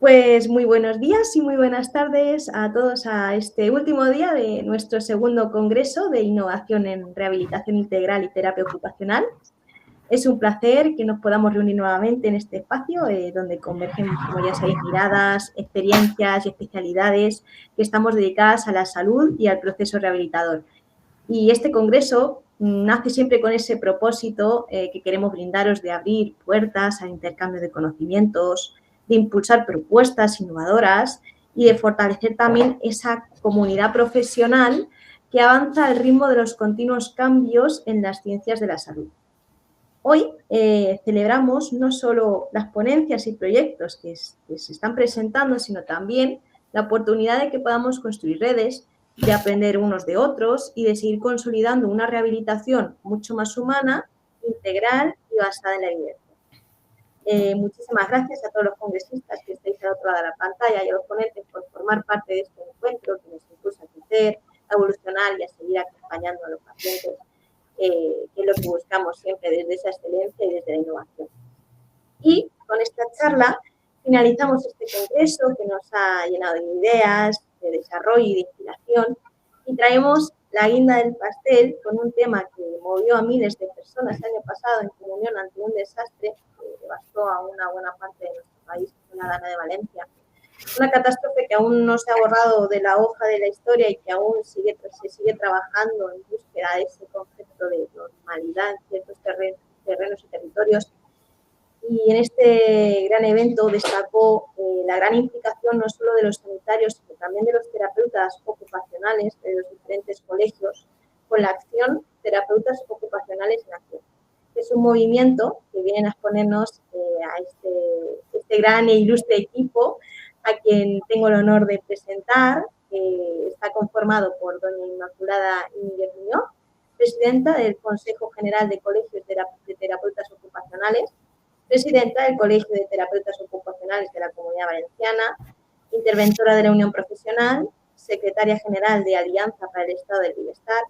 Pues muy buenos días y muy buenas tardes a todos a este último día de nuestro segundo Congreso de Innovación en Rehabilitación Integral y Terapia Ocupacional. Es un placer que nos podamos reunir nuevamente en este espacio donde convergen, como ya sabéis, miradas, experiencias y especialidades que estamos dedicadas a la salud y al proceso rehabilitador. Y este congreso nace siempre con ese propósito que queremos brindaros de abrir puertas al intercambio de conocimientos, de impulsar propuestas innovadoras y de fortalecer también esa comunidad profesional que avanza al ritmo de los continuos cambios en las ciencias de la salud. Hoy celebramos no solo las ponencias y proyectos que se están presentando, sino también la oportunidad de que podamos construir redes, de aprender unos de otros y de seguir consolidando una rehabilitación mucho más humana, integral y basada en la evidencia. Muchísimas gracias a todos los congresistas que estáis al otro lado de la pantalla y a los ponentes por formar parte de este encuentro que nos impulsa a crecer, a evolucionar y a seguir acompañando a los pacientes, que es lo que buscamos siempre desde esa excelencia y desde la innovación. Y con esta charla finalizamos este congreso que nos ha llenado de ideas, de desarrollo y de inspiración, y traemos la guinda del pastel con un tema que movió a miles de personas el año pasado en comunión ante un desastre que devastó a una buena parte de nuestro país, que fue la Dana de Valencia. Una catástrofe que aún no se ha borrado de la hoja de la historia y que aún se sigue trabajando en búsqueda de ese concepto de normalidad en ciertos terrenos y territorios. Y en este gran evento destacó la gran implicación no solo de los sanitarios, sino también de los terapeutas ocupacionales de los diferentes colegios, con la acción Terapeutas Ocupacionales en Acción. Es un movimiento que viene a exponernos a este gran e ilustre equipo, a quien tengo el honor de presentar, que está conformado por doña Inmaculada Íñiguez Muñoz, presidenta del Consejo General de Colegios de Terapeutas Ocupacionales, presidenta del Colegio de Terapeutas Ocupacionales de la Comunidad Valenciana, interventora de la Unión Profesional, secretaria general de Alianza para el Estado del Bienestar,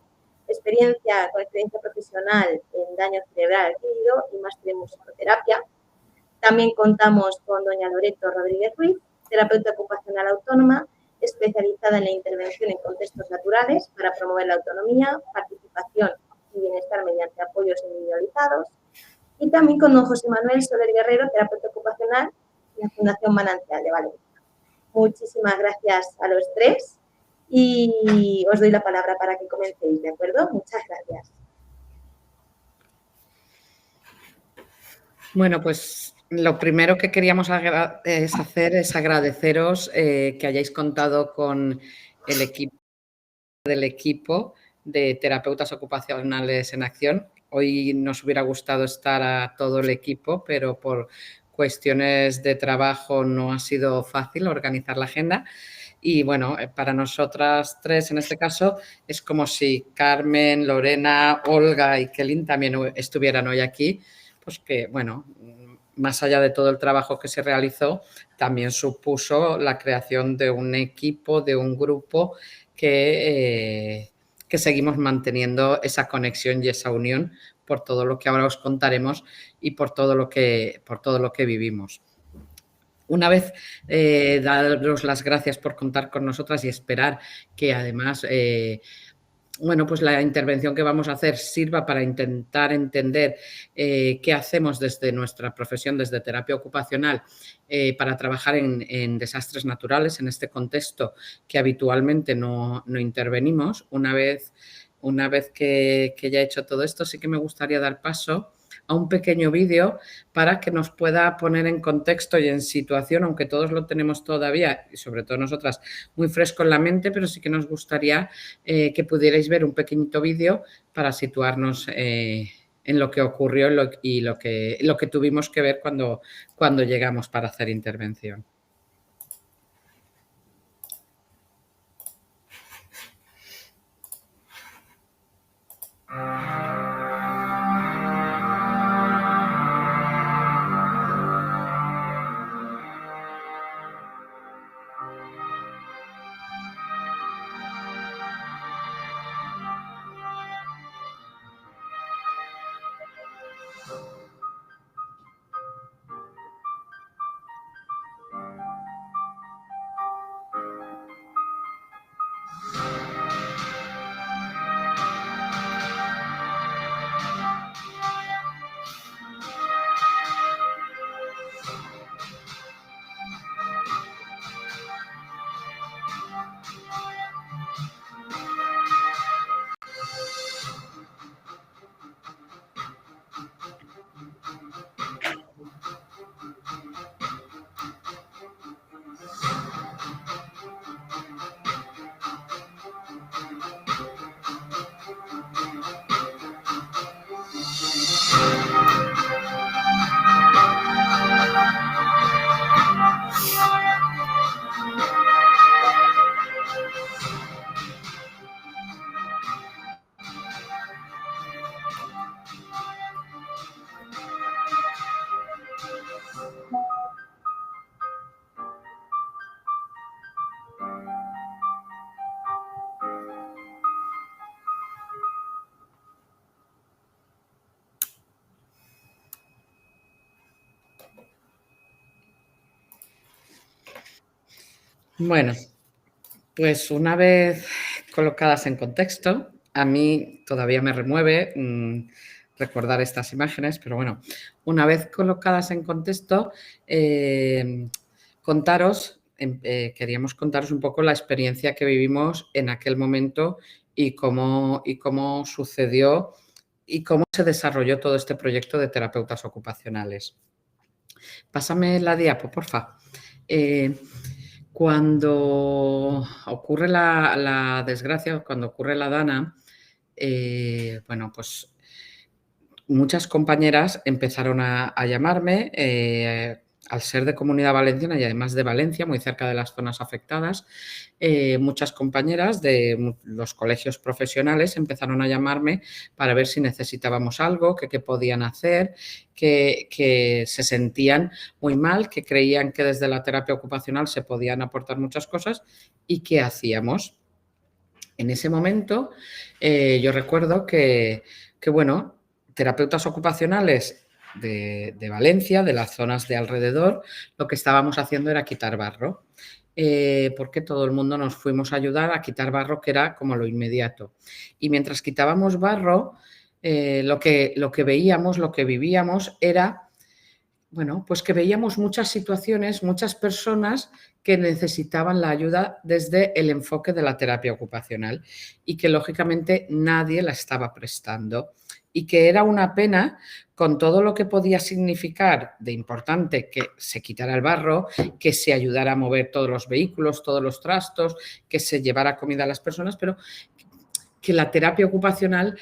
con experiencia profesional en daño cerebral adquirido y máster en musicoterapia. También contamos con doña Loreto Rodríguez Ruiz, terapeuta ocupacional autónoma, especializada en la intervención en contextos naturales para promover la autonomía, participación y bienestar mediante apoyos individualizados. Y también con don José Manuel Soler Guerrero, terapeuta ocupacional de la Fundación Manantial de Valencia. Muchísimas gracias a los tres y os doy la palabra para que comencéis, ¿de acuerdo? Muchas gracias. Bueno, pues lo primero que queríamos hacer es agradeceros que hayáis contado con el equipo de terapeutas ocupacionales en acción. Hoy nos hubiera gustado estar a todo el equipo, pero por cuestiones de trabajo no ha sido fácil organizar la agenda. Y bueno, para nosotras tres en este caso es como si Carmen, Lorena, Olga y Kelin también estuvieran hoy aquí, pues que bueno, más allá de todo el trabajo que se realizó, también supuso la creación de un equipo, de un grupo que seguimos manteniendo esa conexión y esa unión por todo lo que ahora os contaremos y por todo lo que vivimos. Una vez daros las gracias por contar con nosotras y esperar que además bueno, pues la intervención que vamos a hacer sirva para intentar entender qué hacemos desde nuestra profesión, desde terapia ocupacional, para trabajar en desastres naturales, en este contexto que habitualmente no intervenimos. Una vez que ya he hecho todo esto, sí que me gustaría dar paso a un pequeño vídeo para que nos pueda poner en contexto y en situación, aunque todos lo tenemos todavía, y sobre todo nosotras, muy fresco en la mente, pero sí que nos gustaría que pudierais ver un pequeñito vídeo para situarnos en lo que ocurrió y lo que tuvimos que ver cuando llegamos para hacer intervención. Bueno, pues una vez colocadas en contexto, a mí todavía me remueve recordar estas imágenes, pero bueno, una vez colocadas en contexto, queríamos contaros un poco la experiencia que vivimos en aquel momento y cómo sucedió y cómo se desarrolló todo este proyecto de terapeutas ocupacionales. Pásame la diapo, porfa. Cuando ocurre la desgracia, cuando ocurre la dana, bueno, pues muchas compañeras empezaron a llamarme, al ser de Comunidad Valenciana y además de Valencia, muy cerca de las zonas afectadas, muchas compañeras de los colegios profesionales empezaron a llamarme para ver si necesitábamos algo, qué podían hacer, que se sentían muy mal, que creían que desde la terapia ocupacional se podían aportar muchas cosas y qué hacíamos. En ese momento yo recuerdo que bueno, terapeutas ocupacionales de Valencia, de las zonas de alrededor, lo que estábamos haciendo era quitar barro, porque todo el mundo nos fuimos a ayudar a quitar barro, que era como lo inmediato. Y mientras quitábamos barro, lo que veíamos, lo que vivíamos era, bueno, pues que veíamos muchas situaciones, muchas personas que necesitaban la ayuda desde el enfoque de la terapia ocupacional y que lógicamente nadie la estaba prestando y que era una pena con todo lo que podía significar de importante que se quitara el barro, que se ayudara a mover todos los vehículos, todos los trastos, que se llevara comida a las personas, pero que la terapia ocupacional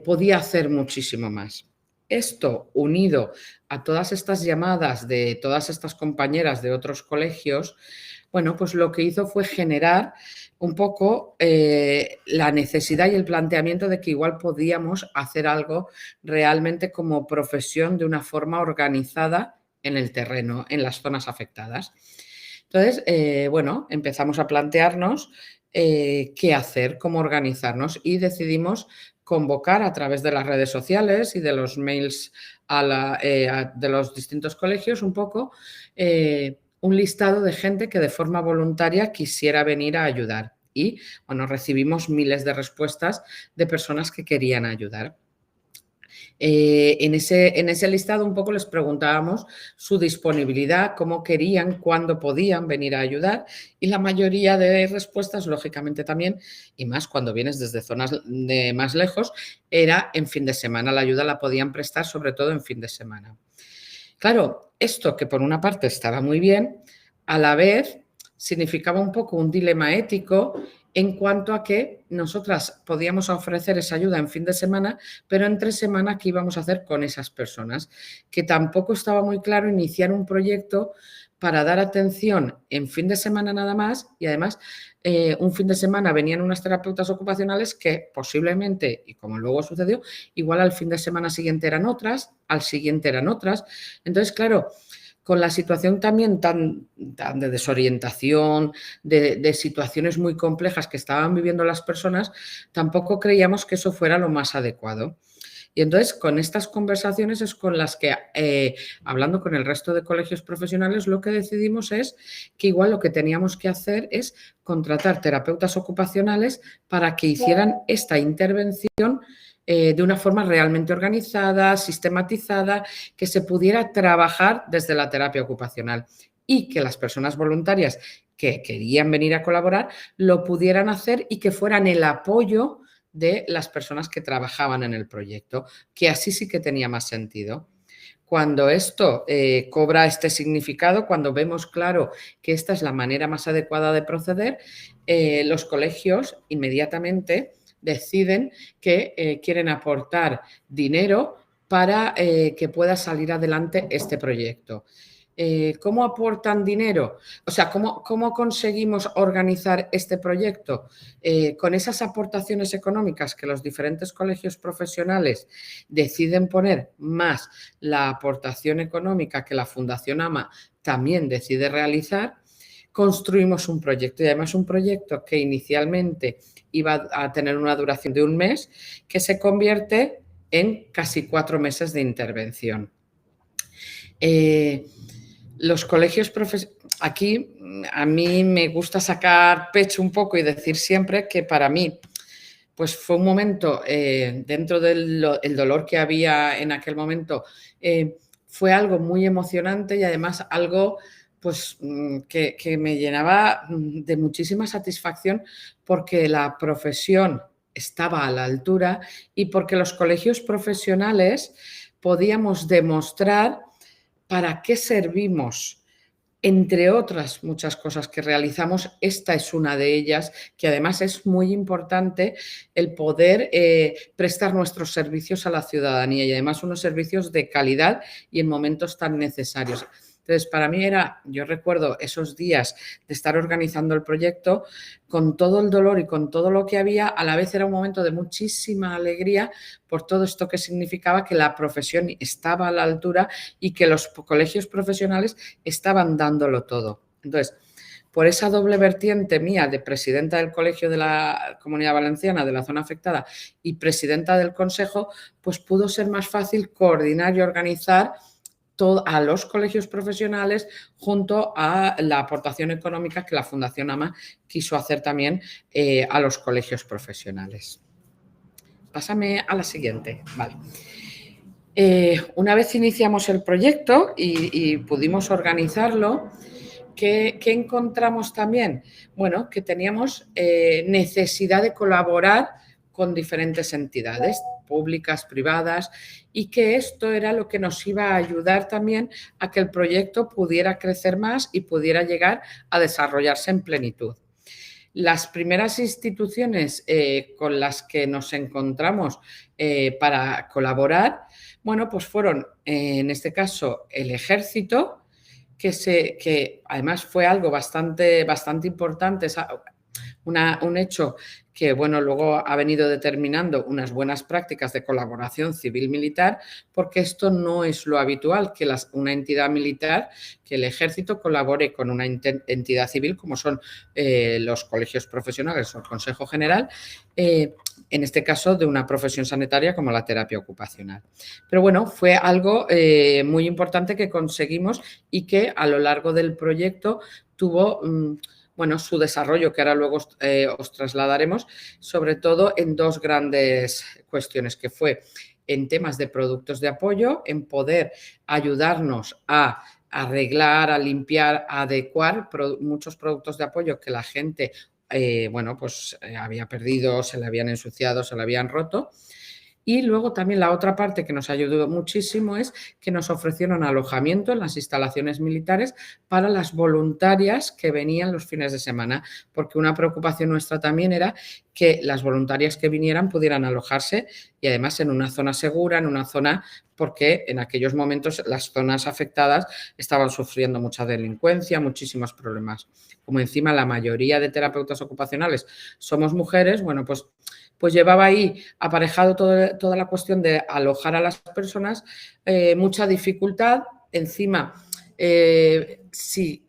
podía hacer muchísimo más. Esto, unido a todas estas llamadas de todas estas compañeras de otros colegios, bueno, pues lo que hizo fue generar un poco la necesidad y el planteamiento de que igual podíamos hacer algo realmente como profesión de una forma organizada en el terreno, en las zonas afectadas. Entonces, bueno, empezamos a plantearnos qué hacer, cómo organizarnos y decidimos convocar a través de las redes sociales y de los mails de los distintos colegios un poco un listado de gente que de forma voluntaria quisiera venir a ayudar. Y bueno, recibimos miles de respuestas de personas que querían ayudar. En ese listado un poco les preguntábamos su disponibilidad, cómo querían, cuándo podían venir a ayudar y la mayoría de respuestas, lógicamente también, y más cuando vienes desde zonas de más lejos, era en fin de semana. La ayuda la podían prestar sobre todo en fin de semana. Claro, esto que por una parte estaba muy bien, a la vez significaba un poco un dilema ético en cuanto a que nosotras podíamos ofrecer esa ayuda en fin de semana, pero entre semana, ¿qué íbamos a hacer con esas personas? Que tampoco estaba muy claro iniciar un proyecto para dar atención en fin de semana nada más y además un fin de semana venían unas terapeutas ocupacionales que posiblemente, y como luego sucedió, igual al fin de semana siguiente eran otras, al siguiente eran otras. Entonces, claro, con la situación también tan de desorientación, de situaciones muy complejas que estaban viviendo las personas, tampoco creíamos que eso fuera lo más adecuado. Y entonces, con estas conversaciones es con las que, hablando con el resto de colegios profesionales, lo que decidimos es que igual lo que teníamos que hacer es contratar terapeutas ocupacionales para que hicieran esta intervención de una forma realmente organizada, sistematizada, que se pudiera trabajar desde la terapia ocupacional y que las personas voluntarias que querían venir a colaborar lo pudieran hacer y que fueran el apoyo de las personas que trabajaban en el proyecto, que así sí que tenía más sentido. Cuando esto cobra este significado, cuando vemos claro que esta es la manera más adecuada de proceder, los colegios inmediatamente deciden que quieren aportar dinero para que pueda salir adelante este proyecto. ¿Cómo aportan dinero? O sea, ¿cómo conseguimos organizar este proyecto? Con esas aportaciones económicas que los diferentes colegios profesionales deciden poner, más la aportación económica que la Fundación AMA también decide realizar, construimos un proyecto, y además un proyecto que inicialmente iba a tener una duración de 1 mes, que se convierte en casi 4 meses de intervención. Los colegios aquí a mí me gusta sacar pecho un poco y decir siempre que para mí pues fue un momento, dentro del dolor que había en aquel momento, fue algo muy emocionante y además algo pues que me llenaba de muchísima satisfacción, porque la profesión estaba a la altura y porque los colegios profesionales podíamos demostrar para qué servimos. Entre otras muchas cosas que realizamos, esta es una de ellas, que además es muy importante el poder prestar nuestros servicios a la ciudadanía, y además unos servicios de calidad y en momentos tan necesarios. Entonces, para mí yo recuerdo esos días de estar organizando el proyecto con todo el dolor y con todo lo que había. A la vez era un momento de muchísima alegría por todo esto que significaba que la profesión estaba a la altura y que los colegios profesionales estaban dándolo todo. Entonces, por esa doble vertiente mía de presidenta del Colegio de la Comunidad Valenciana, de la zona afectada, y presidenta del Consejo, pues pudo ser más fácil coordinar y organizar a los colegios profesionales junto a la aportación económica que la Fundación AMA quiso hacer también a los colegios profesionales. Pásame a la siguiente. Vale. Una vez iniciamos el proyecto y pudimos organizarlo, ¿qué encontramos también? Bueno, que teníamos necesidad de colaborar con diferentes entidades públicas, privadas, y que esto era lo que nos iba a ayudar también a que el proyecto pudiera crecer más y pudiera llegar a desarrollarse en plenitud. Las primeras instituciones con las que nos encontramos para colaborar, bueno, pues fueron en este caso el Ejército, que además fue algo bastante importante, un hecho que, bueno, luego ha venido determinando unas buenas prácticas de colaboración civil-militar, porque esto no es lo habitual, que una entidad militar, que el Ejército colabore con una entidad civil, como son los colegios profesionales o el Consejo General, en este caso de una profesión sanitaria como la terapia ocupacional. Pero bueno, fue algo muy importante que conseguimos y que a lo largo del proyecto tuvo bueno, su desarrollo, que ahora luego os trasladaremos, sobre todo en 2 grandes cuestiones, que fue en temas de productos de apoyo, en poder ayudarnos a arreglar, a limpiar, a adecuar muchos productos de apoyo que la gente, bueno, pues había perdido, se le habían ensuciado, se le habían roto. Y luego también la otra parte que nos ayudó muchísimo es que nos ofrecieron alojamiento en las instalaciones militares para las voluntarias que venían los fines de semana, porque una preocupación nuestra también era que las voluntarias que vinieran pudieran alojarse, y además en una zona segura, en una zona, porque en aquellos momentos las zonas afectadas estaban sufriendo mucha delincuencia, muchísimos problemas. Como encima la mayoría de terapeutas ocupacionales somos mujeres, bueno, pues llevaba ahí aparejado toda la cuestión de alojar a las personas, mucha dificultad. Encima, si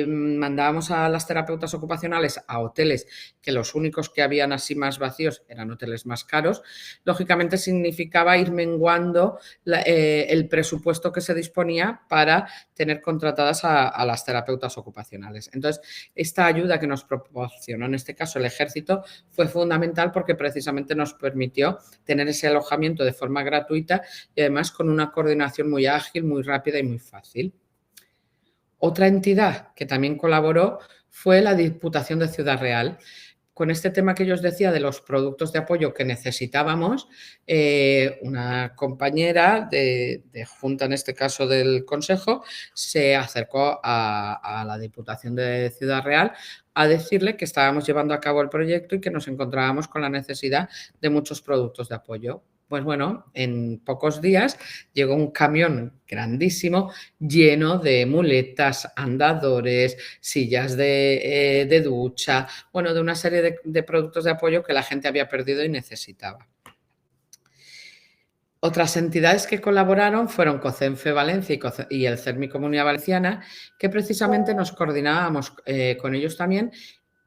mandábamos a las terapeutas ocupacionales a hoteles, que los únicos que habían así más vacíos eran hoteles más caros, lógicamente significaba ir menguando el presupuesto que se disponía para tener contratadas a las terapeutas ocupacionales. Entonces, esta ayuda que nos proporcionó en este caso el Ejército fue fundamental, porque precisamente nos permitió tener ese alojamiento de forma gratuita y además con una coordinación muy ágil, muy rápida y muy fácil. Otra entidad que también colaboró fue la Diputación de Ciudad Real. Con este tema que yo os decía de los productos de apoyo que necesitábamos, una compañera de junta, en este caso del Consejo, se acercó a la Diputación de Ciudad Real a decirle que estábamos llevando a cabo el proyecto y que nos encontrábamos con la necesidad de muchos productos de apoyo. Pues bueno, en pocos días llegó un camión grandísimo lleno de muletas, andadores, sillas de ducha, bueno, de una serie de productos de apoyo que la gente había perdido y necesitaba. Otras entidades que colaboraron fueron COCENFE Valencia y el CERMI Comunidad Valenciana, que precisamente nos coordinábamos con ellos también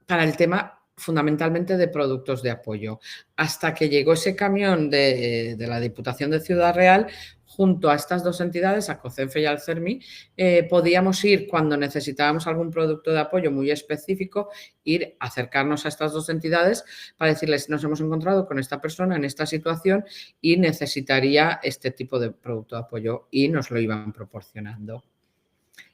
para el tema fundamentalmente de productos de apoyo. Hasta que llegó ese camión de la Diputación de Ciudad Real, junto a estas dos entidades, a COCENFE y al CERMI, podíamos ir cuando necesitábamos algún producto de apoyo muy específico, ir a acercarnos a estas dos entidades para decirles, nos hemos encontrado con esta persona en esta situación y necesitaría este tipo de producto de apoyo, y nos lo iban proporcionando.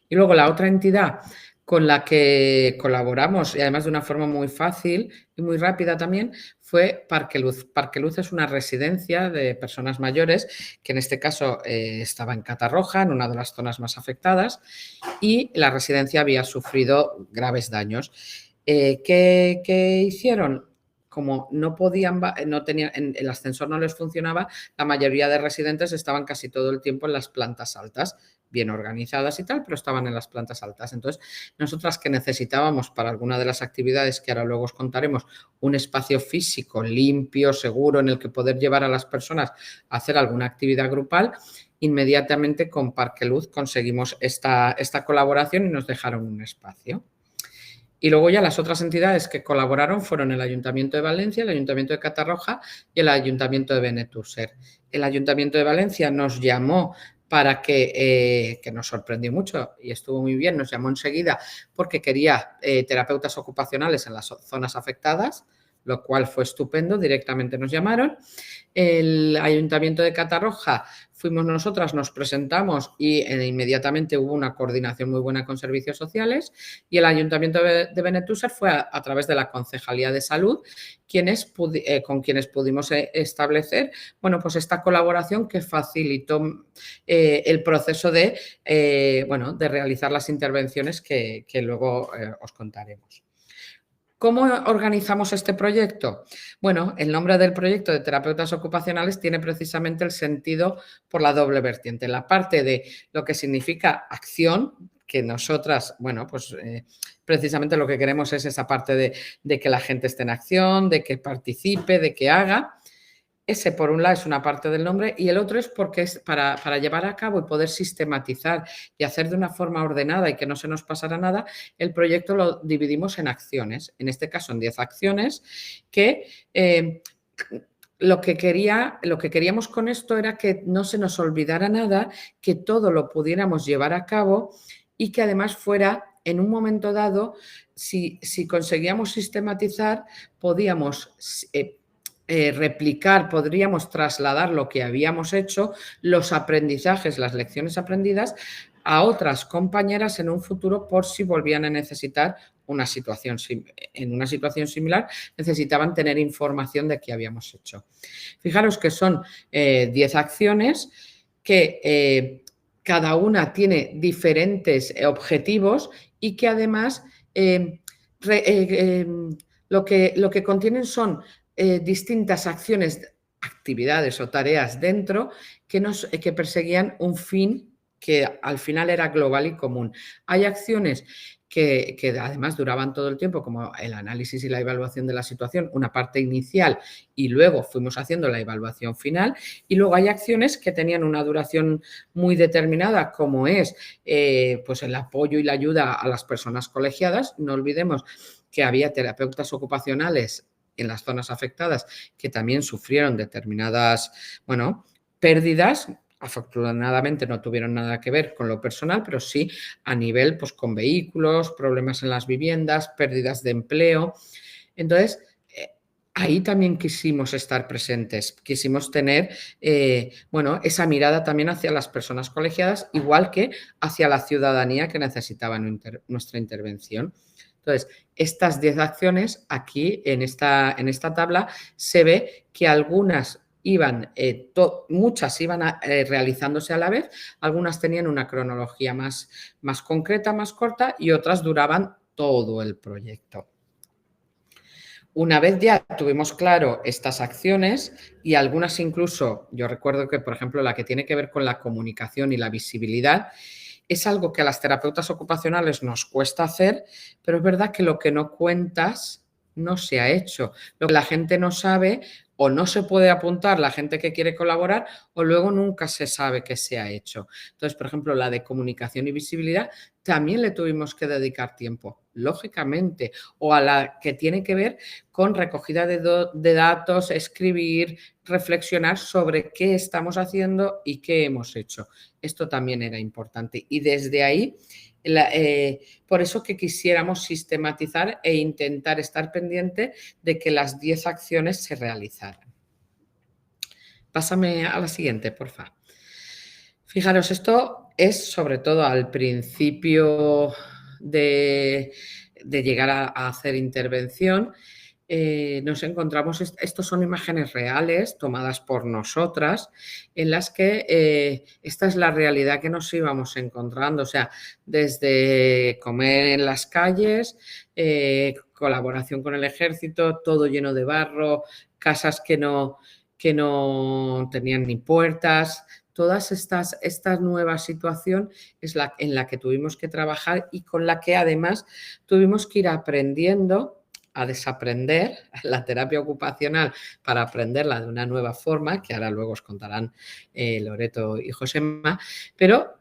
Y luego la otra entidad con la que colaboramos, y además de una forma muy fácil y muy rápida también, fue Parque Luz. Parque Luz es una residencia de personas mayores que en este caso estaba en Catarroja, en una de las zonas más afectadas, y la residencia había sufrido graves daños. ¿Qué hicieron? Como no podían, no tenían, el ascensor no les funcionaba, la mayoría de residentes estaban casi todo el tiempo en las plantas altas, bien organizadas y tal, pero estaban en las plantas altas. Entonces, nosotras que necesitábamos para alguna de las actividades que ahora luego os contaremos, un espacio físico limpio, seguro, en el que poder llevar a las personas a hacer alguna actividad grupal, inmediatamente con Parque Luz conseguimos esta colaboración y nos dejaron un espacio. Y luego ya las otras entidades que colaboraron fueron el Ayuntamiento de Valencia, el Ayuntamiento de Catarroja y el Ayuntamiento de Benetússer. El Ayuntamiento de Valencia nos llamó para que nos sorprendió mucho y estuvo muy bien, nos llamó enseguida porque quería terapeutas ocupacionales en las zonas afectadas, lo cual fue estupendo, directamente nos llamaron. El Ayuntamiento de Catarroja fuimos nosotras, nos presentamos y inmediatamente hubo una coordinación muy buena con servicios sociales, y el Ayuntamiento de Benetússer fue a través de la Concejalía de Salud con quienes pudimos establecer, bueno, pues esta colaboración que facilitó el proceso de realizar las intervenciones que luego os contaremos. ¿Cómo organizamos este proyecto? Bueno, el nombre del proyecto de terapeutas ocupacionales tiene precisamente el sentido por la doble vertiente. La parte de lo que significa acción, que nosotras, bueno, pues precisamente lo que queremos es esa parte de que la gente esté en acción, de que participe, de que haga. Ese, por un lado, es una parte del nombre, y el otro es porque es para llevar a cabo y poder sistematizar y hacer de una forma ordenada y que no se nos pasara nada, el proyecto lo dividimos en acciones, en este caso en 10 acciones, que lo que queríamos con esto era que no se nos olvidara nada, que todo lo pudiéramos llevar a cabo y que además fuera, en un momento dado, si conseguíamos sistematizar, podíamos replicar, podríamos trasladar lo que habíamos hecho, los aprendizajes, las lecciones aprendidas, a otras compañeras en un futuro por si volvían a necesitar en una situación similar, necesitaban tener información de qué habíamos hecho. Fijaros que son 10 acciones que cada una tiene diferentes objetivos y que además lo que contienen son distintas acciones, actividades o tareas dentro que perseguían un fin que al final era global y común. Hay acciones que además duraban todo el tiempo, como el análisis y la evaluación de la situación, una parte inicial, y luego fuimos haciendo la evaluación final, y luego hay acciones que tenían una duración muy determinada, como es pues el apoyo y la ayuda a las personas colegiadas. No olvidemos que había terapeutas ocupacionales en las zonas afectadas que también sufrieron determinadas, bueno, pérdidas. Afortunadamente no tuvieron nada que ver con lo personal, pero sí a nivel, pues, con vehículos, problemas en las viviendas, pérdidas de empleo. Entonces, ahí también quisimos estar presentes, quisimos tener, esa mirada también hacia las personas colegiadas, igual que hacia la ciudadanía que necesitaba nuestra intervención. Entonces, estas 10 acciones aquí en esta tabla se ve que algunas muchas iban realizándose a la vez, algunas tenían una cronología más concreta, más corta, y otras duraban todo el proyecto. Una vez ya tuvimos claro estas acciones y algunas incluso, yo recuerdo que, por ejemplo, la que tiene que ver con la comunicación y la visibilidad, es algo que a las terapeutas ocupacionales nos cuesta hacer, pero es verdad que lo que no cuentas no se ha hecho. Lo que la gente no sabe o no se puede apuntar, la gente que quiere colaborar, o luego nunca se sabe que se ha hecho. Entonces, por ejemplo, la de comunicación y visibilidad también le tuvimos que dedicar tiempo, lógicamente, o a la que tiene que ver con recogida de datos, escribir, reflexionar sobre qué estamos haciendo y qué hemos hecho. Esto también era importante. Y desde ahí, por eso que quisiéramos sistematizar e intentar estar pendiente de que las 10 acciones se realizaran. Pásame a la siguiente, por favor. Fijaros, esto es sobre todo al principio de llegar a hacer intervención. Nos encontramos, estos son imágenes reales tomadas por nosotras, en las que esta es la realidad que nos íbamos encontrando, o sea, desde comer en las calles, colaboración con el ejército, todo lleno de barro, casas que no tenían ni puertas. Todas esta nueva situación es en la que tuvimos que trabajar y con la que además tuvimos que ir aprendiendo a desaprender la terapia ocupacional para aprenderla de una nueva forma, que ahora luego os contarán Loreto y Josemma, pero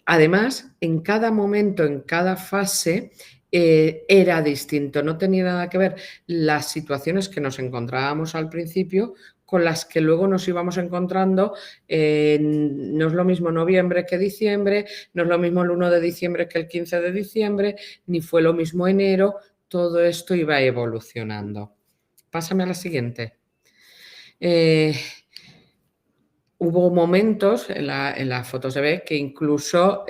además en cada momento, en cada fase, era distinto, no tenía nada que ver las situaciones que nos encontrábamos al principio con las que luego nos íbamos encontrando. No es lo mismo noviembre que diciembre, no es lo mismo el 1 de diciembre que el 15 de diciembre, ni fue lo mismo enero, todo esto iba evolucionando. Pásame a la siguiente. Hubo momentos, en la foto se ve, que incluso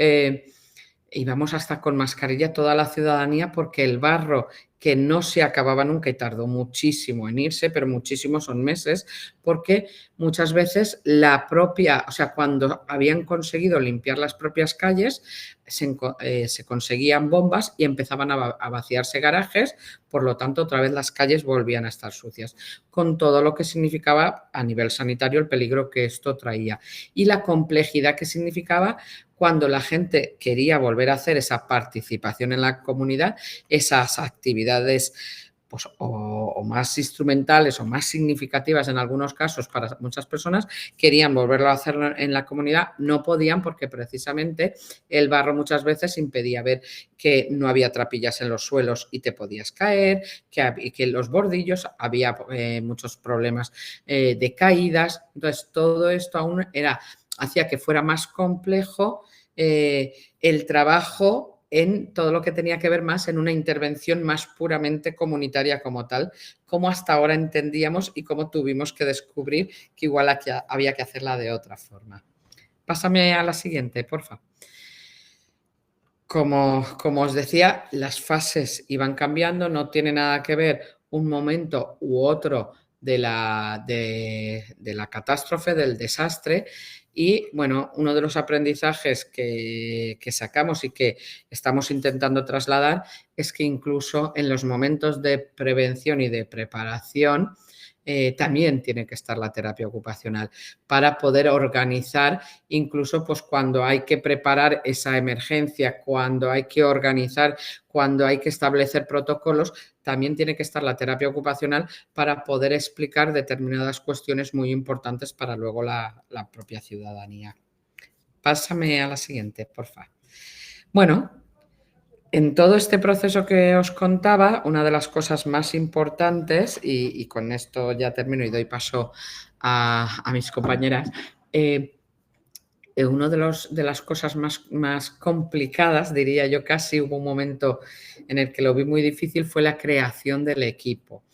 íbamos hasta con mascarilla toda la ciudadanía porque el barro, que no se acababa nunca y tardó muchísimo en irse, pero muchísimo son meses, porque muchas veces o sea, cuando habían conseguido limpiar las propias calles, se conseguían bombas y empezaban a vaciarse garajes, por lo tanto, otra vez las calles volvían a estar sucias, con todo lo que significaba a nivel sanitario el peligro que esto traía y la complejidad que significaba cuando la gente quería volver a hacer esa participación en la comunidad, esas actividades pues, o más instrumentales o más significativas en algunos casos para muchas personas, querían volverlo a hacer en la comunidad, no podían porque precisamente el barro muchas veces impedía ver que no había trapillas en los suelos y te podías caer, que en los bordillos había muchos problemas de caídas. Entonces, todo esto aún hacía que fuera más complejo el trabajo en todo lo que tenía que ver más en una intervención más puramente comunitaria como tal, como hasta ahora entendíamos y cómo tuvimos que descubrir que igual había que hacerla de otra forma. Pásame a la siguiente, por favor. Como os decía, las fases iban cambiando, no tiene nada que ver un momento u otro de la catástrofe, del desastre. Y bueno, uno de los aprendizajes que sacamos y que estamos intentando trasladar es que incluso en los momentos de prevención y de preparación también tiene que estar la terapia ocupacional para poder organizar, incluso pues cuando hay que preparar esa emergencia, cuando hay que organizar, cuando hay que establecer protocolos, también tiene que estar la terapia ocupacional para poder explicar determinadas cuestiones muy importantes para luego la propia ciudadanía. Pásame a la siguiente, por favor. Bueno, en todo este proceso que os contaba, una de las cosas más importantes, y con esto ya termino y doy paso a mis compañeras, una de las cosas más complicadas, diría yo casi, hubo un momento en el que lo vi muy difícil, fue la creación del equipo.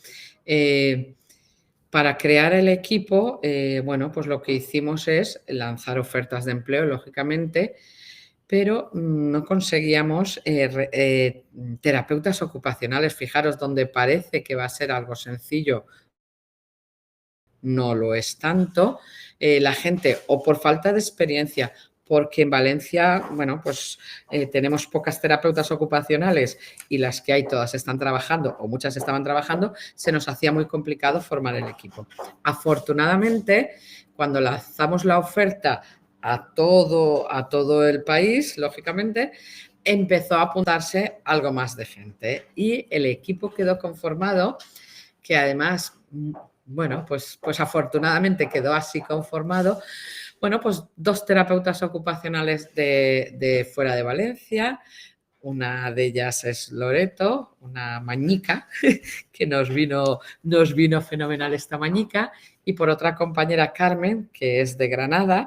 Para crear el equipo, bueno, pues lo que hicimos es lanzar ofertas de empleo, lógicamente, pero no conseguíamos terapeutas ocupacionales. Fijaros, donde parece que va a ser algo sencillo, no lo es tanto. La gente, o por falta de experiencia, porque en Valencia, bueno, pues tenemos pocas terapeutas ocupacionales y las que hay todas están trabajando o muchas estaban trabajando, se nos hacía muy complicado formar el equipo. Afortunadamente, cuando lanzamos la oferta a todo el país, lógicamente, empezó a apuntarse algo más de gente y el equipo quedó conformado, que además, bueno, pues afortunadamente quedó así conformado. Bueno, pues 2 terapeutas ocupacionales de fuera de Valencia. Una de ellas es Loreto, una mañica, que nos vino fenomenal esta mañica, y por otra compañera Carmen, que es de Granada,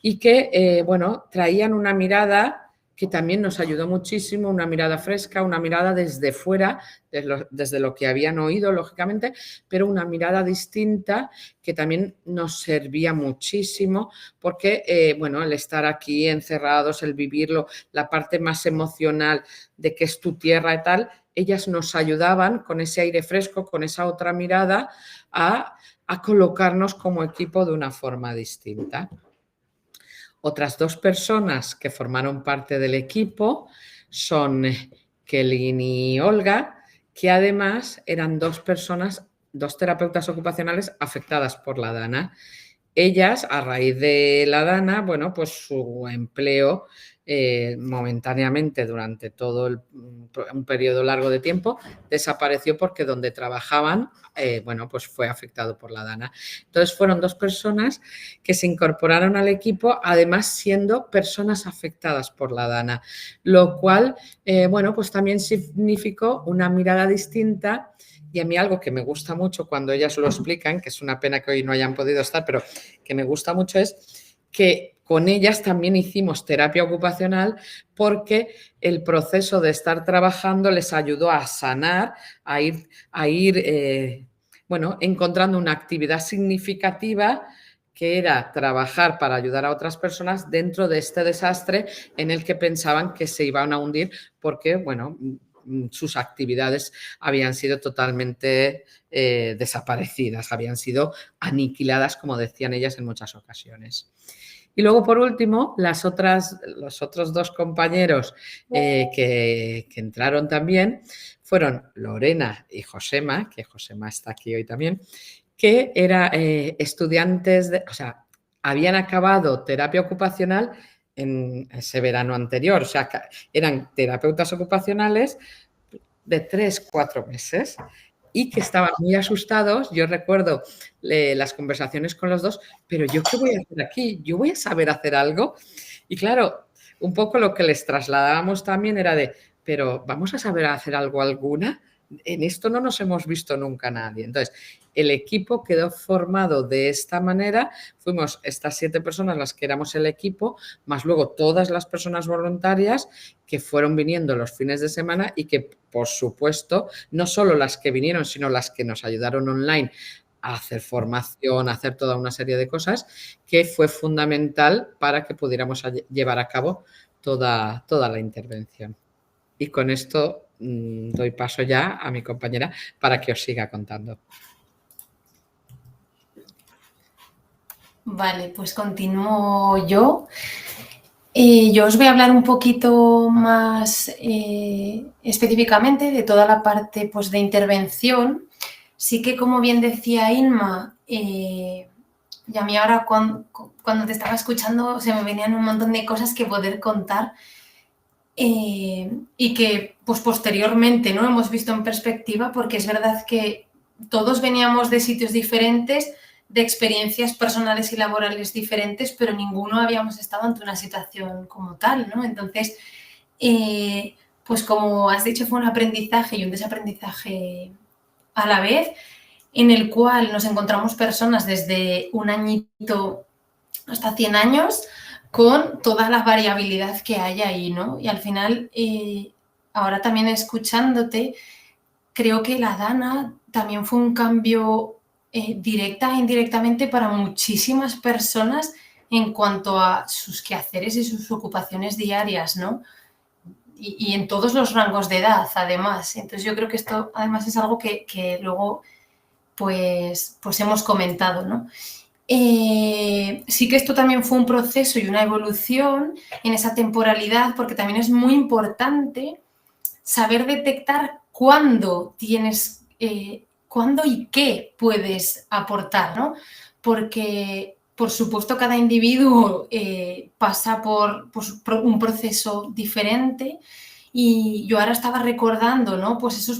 y que, bueno, traían una mirada que también nos ayudó muchísimo, una mirada fresca, una mirada desde fuera, desde lo que habían oído, lógicamente, pero una mirada distinta que también nos servía muchísimo porque, bueno, el estar aquí encerrados, el vivirlo, la parte más emocional de que es tu tierra y tal, ellas nos ayudaban con ese aire fresco, con esa otra mirada, a colocarnos como equipo de una forma distinta. Otras 2 personas que formaron parte del equipo son Kelly y Olga, que además eran 2 personas, 2 terapeutas ocupacionales afectadas por la DANA. Ellas, a raíz de la DANA, bueno, pues su empleo momentáneamente durante todo un periodo largo de tiempo desapareció porque donde trabajaban, bueno, pues fue afectado por la DANA. Entonces fueron 2 personas que se incorporaron al equipo, además siendo personas afectadas por la DANA, lo cual, bueno, pues también significó una mirada distinta. Y a mí algo que me gusta mucho cuando ellas lo explican, que es una pena que hoy no hayan podido estar, pero que me gusta mucho, es que con ellas también hicimos terapia ocupacional porque el proceso de estar trabajando les ayudó a sanar, a ir bueno, encontrando una actividad significativa que era trabajar para ayudar a otras personas dentro de este desastre en el que pensaban que se iban a hundir porque, bueno, sus actividades habían sido totalmente desaparecidas, habían sido aniquiladas, como decían ellas en muchas ocasiones. Y luego, por último, los otros 2 compañeros que entraron también fueron Lorena y Josema, que Josema está aquí hoy también, que eran estudiantes, o sea, habían acabado terapia ocupacional en ese verano anterior, o sea, eran terapeutas ocupacionales de 3, 4 meses y que estaban muy asustados. Yo recuerdo las conversaciones con los 2, pero ¿yo qué voy a hacer aquí? ¿Yo voy a saber hacer algo? Y claro, un poco lo que les trasladábamos también era de, pero ¿vamos a saber hacer algo alguna? En esto no nos hemos visto nunca nadie. Entonces, el equipo quedó formado de esta manera. Fuimos estas 7 personas las que éramos el equipo, más luego todas las personas voluntarias que fueron viniendo los fines de semana y que, por supuesto, no solo las que vinieron, sino las que nos ayudaron online a hacer formación, a hacer toda una serie de cosas, que fue fundamental para que pudiéramos llevar a cabo toda la intervención. Y con esto doy paso ya a mi compañera para que os siga contando. Vale, pues continúo yo. Yo os voy a hablar un poquito más específicamente de toda la parte pues, de intervención. Sí que, como bien decía Inma, y a mí ahora cuando te estaba escuchando se me venían un montón de cosas que poder contar y que pues, posteriormente no hemos visto en perspectiva, porque es verdad que todos veníamos de sitios diferentes, de experiencias personales y laborales diferentes, pero ninguno habíamos estado ante una situación como tal, ¿no? Entonces, pues como has dicho, fue un aprendizaje y un desaprendizaje a la vez, en el cual nos encontramos personas desde un añito hasta 100 años con toda la variabilidad que hay ahí, ¿no? Y al final, ahora también escuchándote, creo que la DANA también fue un cambio directa e indirectamente para muchísimas personas en cuanto a sus quehaceres y sus ocupaciones diarias, ¿no? Y en todos los rangos de edad, además. Entonces, yo creo que esto, además, es algo que luego, pues hemos comentado, ¿no? Sí que esto también fue un proceso y una evolución en esa temporalidad, porque también es muy importante saber detectar cuándo tienes, cuándo y qué puedes aportar, ¿no? Porque, por supuesto, cada individuo pasa por un proceso diferente. Y yo ahora estaba recordando, ¿no? Pues esas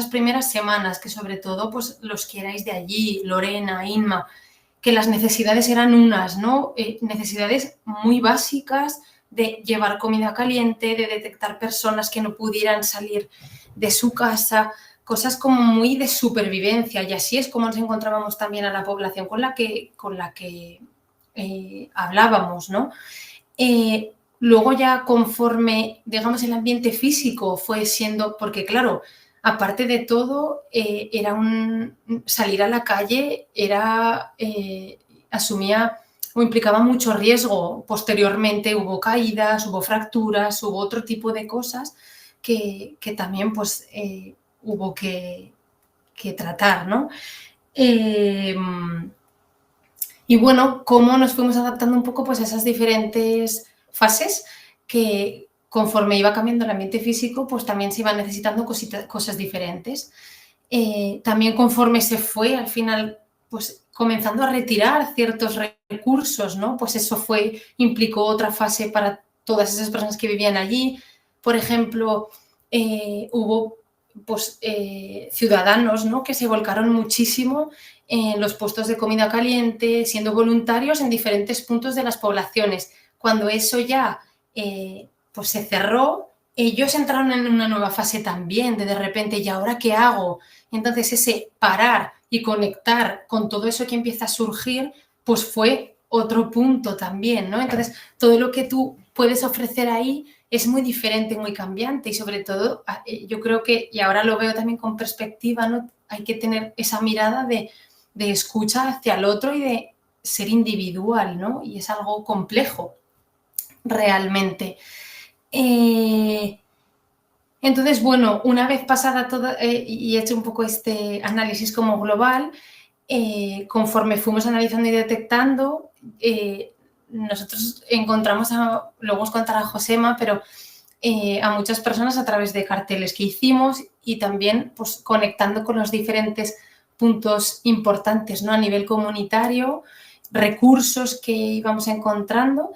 primeras semanas, que sobre todo pues, los que erais de allí, Lorena, Inma, que las necesidades eran unas, ¿no? Necesidades muy básicas de llevar comida caliente, de detectar personas que no pudieran salir de su casa, cosas como muy de supervivencia. Y así es como nos encontrábamos también a la población con la que hablábamos, ¿no? Luego ya conforme, digamos, el ambiente físico fue siendo, porque claro, aparte de todo, era salir a la calle asumía o implicaba mucho riesgo. Posteriormente hubo caídas, hubo fracturas, hubo otro tipo de cosas que también pues, hubo que tratar, ¿no? Y bueno, cómo nos fuimos adaptando un poco pues, a esas diferentes fases que conforme iba cambiando el ambiente físico, pues también se iban necesitando cosas diferentes. También conforme se fue, al final, pues comenzando a retirar ciertos recursos, ¿no? Pues eso implicó otra fase para todas esas personas que vivían allí. Por ejemplo, hubo pues, ciudadanos, ¿no? Que se volcaron muchísimo en los puestos de comida caliente, siendo voluntarios en diferentes puntos de las poblaciones. Cuando eso ya pues se cerró, ellos entraron en una nueva fase también, de repente, ¿y ahora qué hago? Entonces ese parar y conectar con todo eso que empieza a surgir, pues fue otro punto también, ¿no? Entonces todo lo que tú puedes ofrecer ahí es muy diferente, muy cambiante y sobre todo yo creo que, y ahora lo veo también con perspectiva, ¿no? Hay que tener esa mirada de escucha hacia el otro y de ser individual, ¿no? Y es algo complejo, realmente. Entonces, bueno, una vez pasada toda y hecho un poco este análisis como global, conforme fuimos analizando y detectando, nosotros encontramos, luego os contará Josema, pero a muchas personas a través de carteles que hicimos y también pues, conectando con los diferentes puntos importantes, ¿no? A nivel comunitario, recursos que íbamos encontrando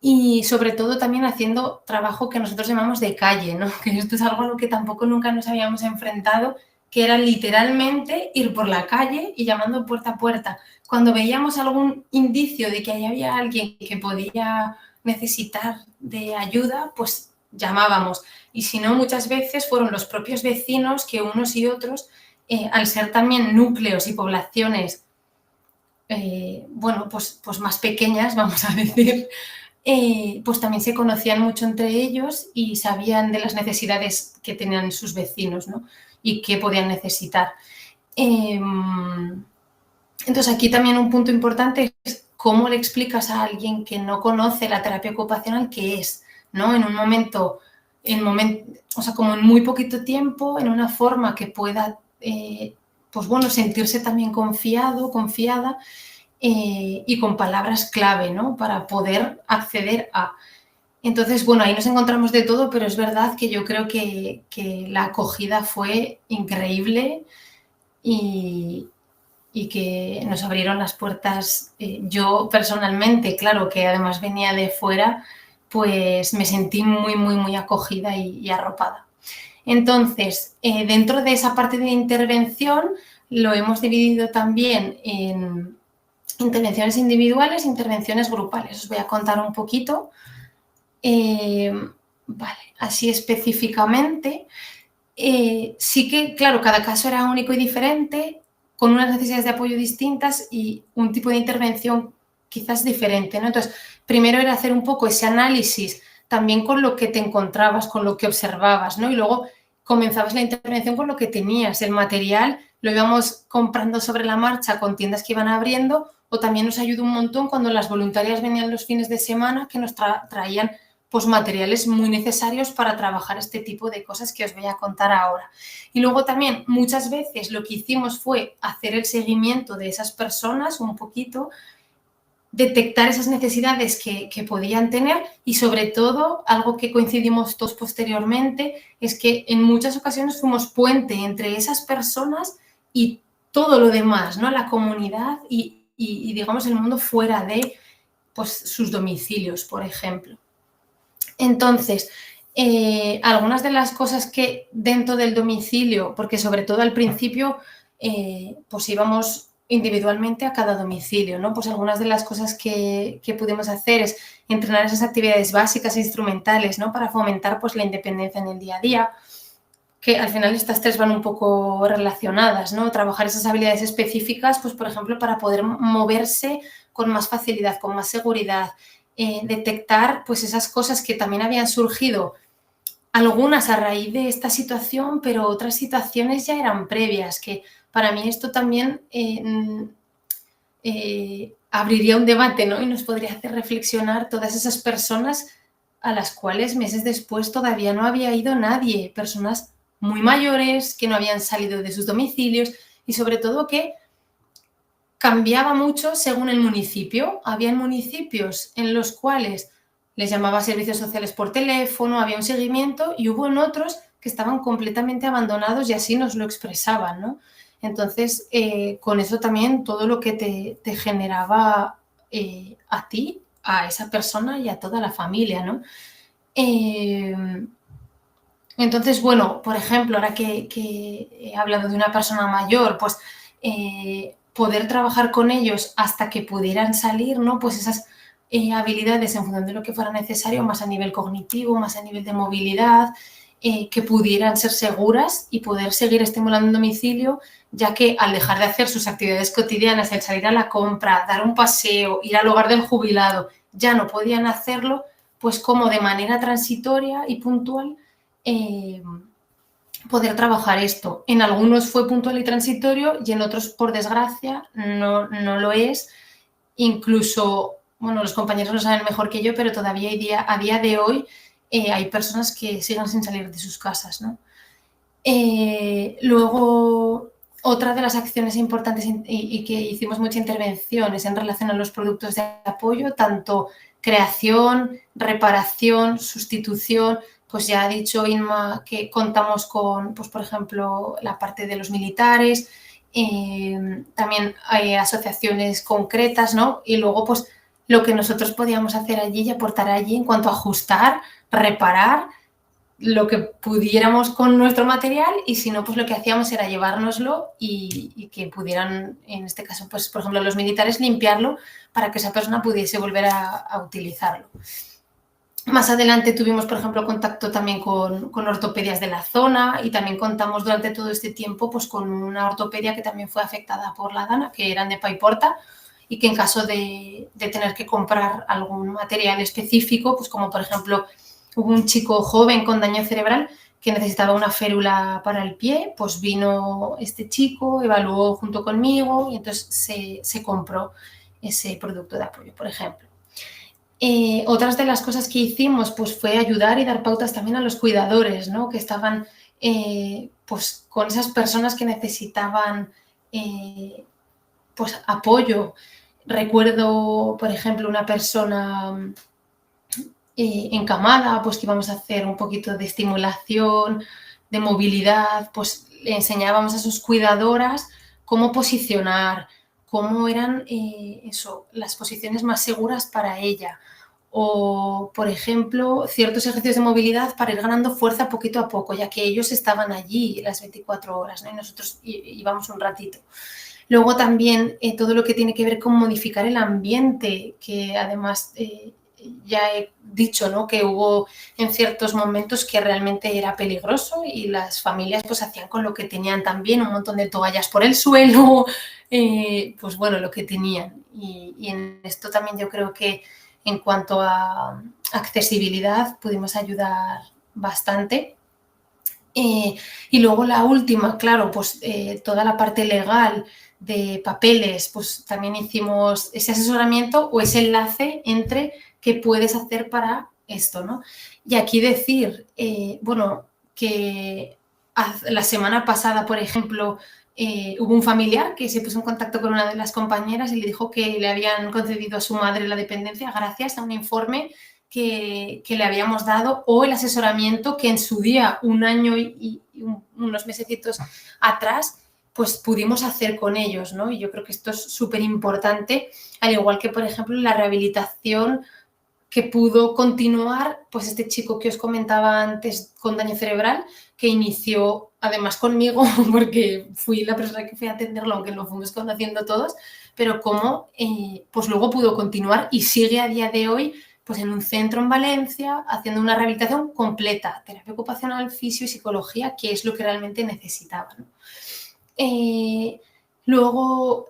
y sobre todo también haciendo trabajo que nosotros llamamos de calle, ¿no? Que esto es algo a lo que tampoco nunca nos habíamos enfrentado, que era literalmente ir por la calle y llamando puerta a puerta. Cuando veíamos algún indicio de que ahí había alguien que podía necesitar de ayuda, pues llamábamos. Y si no, muchas veces fueron los propios vecinos que unos y otros, al ser también núcleos y poblaciones, bueno, pues más pequeñas, vamos a decir, pues también se conocían mucho entre ellos y sabían de las necesidades que tenían sus vecinos, ¿no? Y qué podían necesitar. Entonces, aquí también un punto importante es cómo le explicas a alguien que no conoce la terapia ocupacional qué es, ¿no? En un momento, o sea, como en muy poquito tiempo, en una forma que pueda, pues bueno, sentirse también confiado, confiada, y con palabras clave, ¿no? Para poder acceder a. Entonces, bueno, ahí nos encontramos de todo, pero es verdad que yo creo que la acogida fue increíble y que nos abrieron las puertas. Yo personalmente, claro, que además venía de fuera, pues me sentí muy, muy, muy acogida y arropada. Entonces, dentro de esa parte de intervención, lo hemos dividido también en intervenciones individuales e intervenciones grupales. Os voy a contar un poquito. Vale, así específicamente. Sí que, claro, cada caso era único y diferente, con unas necesidades de apoyo distintas y un tipo de intervención quizás diferente, ¿no? Entonces, primero era hacer un poco ese análisis también con lo que te encontrabas, con lo que observabas, ¿no? Y luego comenzabas la intervención con lo que tenías. El material lo íbamos comprando sobre la marcha con tiendas que iban abriendo o también nos ayudó un montón cuando las voluntarias venían los fines de semana que nos traían pues materiales muy necesarios para trabajar este tipo de cosas que os voy a contar ahora. Y luego también muchas veces lo que hicimos fue hacer el seguimiento de esas personas un poquito detectar esas necesidades que podían tener y, sobre todo, algo que coincidimos todos posteriormente, es que en muchas ocasiones fuimos puente entre esas personas y todo lo demás, ¿no? La comunidad y digamos, el mundo fuera de, pues, sus domicilios, por ejemplo. Entonces, algunas de las cosas que dentro del domicilio, porque sobre todo al principio, pues íbamos individualmente a cada domicilio, ¿no? Pues algunas de las cosas que pudimos hacer es entrenar esas actividades básicas e instrumentales, ¿no? Para fomentar, pues, la independencia en el día a día, que al final estas tres van un poco relacionadas, ¿no? Trabajar esas habilidades específicas, pues, por ejemplo, para poder moverse con más facilidad, con más seguridad, detectar, pues, esas cosas que también habían surgido, algunas a raíz de esta situación, pero otras situaciones ya eran previas, que para mí esto también abriría un debate, ¿no? Y nos podría hacer reflexionar todas esas personas a las cuales meses después todavía no había ido nadie, personas muy mayores que no habían salido de sus domicilios y, sobre todo, que cambiaba mucho según el municipio. Había municipios en los cuales les llamaba a servicios sociales por teléfono, había un seguimiento, y hubo en otros que estaban completamente abandonados y así nos lo expresaban, ¿no? Entonces, con eso también todo lo que te generaba a ti, a esa persona y a toda la familia, ¿no? Entonces, bueno, por ejemplo, ahora que he hablado de una persona mayor, pues poder trabajar con ellos hasta que pudieran salir, ¿no? Pues esas habilidades en función de lo que fuera necesario, más a nivel cognitivo, más a nivel de movilidad, que pudieran ser seguras y poder seguir estimulando en domicilio, ya que al dejar de hacer sus actividades cotidianas, el salir a la compra, dar un paseo, ir al hogar del jubilado, ya no podían hacerlo, pues como de manera transitoria y puntual, poder trabajar esto. En algunos fue puntual y transitorio y en otros, por desgracia, no lo es. Incluso, bueno, los compañeros lo saben mejor que yo, pero todavía a día de hoy hay personas que siguen sin salir de sus casas, ¿no? Luego, otra de las acciones importantes y que hicimos mucha intervención es en relación a los productos de apoyo, tanto creación, reparación, sustitución. Pues ya ha dicho Inma que contamos con, pues, por ejemplo, la parte de los militares, también hay asociaciones concretas, ¿no? Y luego, pues, lo que nosotros podíamos hacer allí y aportar allí en cuanto a ajustar, reparar lo que pudiéramos con nuestro material, y si no, pues lo que hacíamos era llevárnoslo y que pudieran, en este caso, pues, por ejemplo, los militares, limpiarlo para que esa persona pudiese volver a utilizarlo. Más adelante tuvimos, por ejemplo, contacto también con ortopedias de la zona, y también contamos durante todo este tiempo, pues, con una ortopedia que también fue afectada por la DANA, que eran de Paiporta, y que en caso de tener que comprar algún material específico, pues como por ejemplo hubo un chico joven con daño cerebral que necesitaba una férula para el pie, pues vino este chico, evaluó junto conmigo y entonces se compró ese producto de apoyo, por ejemplo. Otras de las cosas que hicimos, pues, fue ayudar y dar pautas también a los cuidadores, ¿no? Que estaban pues, con esas personas que necesitaban pues, apoyo. Recuerdo, por ejemplo, una persona encamada, pues que íbamos a hacer un poquito de estimulación, de movilidad, pues le enseñábamos a sus cuidadoras cómo posicionar, cómo eran las posiciones más seguras para ella. O, por ejemplo, ciertos ejercicios de movilidad para ir ganando fuerza poquito a poco, ya que ellos estaban allí las 24 horas, ¿no? Y nosotros íbamos un ratito. Luego también todo lo que tiene que ver con modificar el ambiente, que además ya he dicho, ¿no? Que hubo en ciertos momentos que realmente era peligroso y las familias, pues, hacían con lo que tenían también, un montón de toallas por el suelo, pues bueno, lo que tenían. Y en esto también yo creo que en cuanto a accesibilidad pudimos ayudar bastante. Y luego la última, claro, pues toda la parte legal de papeles, pues también hicimos ese asesoramiento o ese enlace entre qué puedes hacer para esto, ¿no? Y aquí decir, bueno, que la semana pasada, por ejemplo, hubo un familiar que se puso en contacto con una de las compañeras y le dijo que le habían concedido a su madre la dependencia gracias a un informe que le habíamos dado o el asesoramiento que en su día, un año y unos mesecitos atrás, pues pudimos hacer con ellos, ¿no? Y yo creo que esto es súper importante, al igual que, por ejemplo, la rehabilitación que pudo continuar, pues este chico que os comentaba antes con daño cerebral, que inició además conmigo, porque fui la persona que fui a atenderlo, aunque lo fuimos conociendo todos, pero cómo pues luego pudo continuar y sigue a día de hoy pues en un centro en Valencia haciendo una rehabilitación completa, terapia ocupacional, fisio y psicología, que es lo que realmente necesitaba, ¿no? Luego,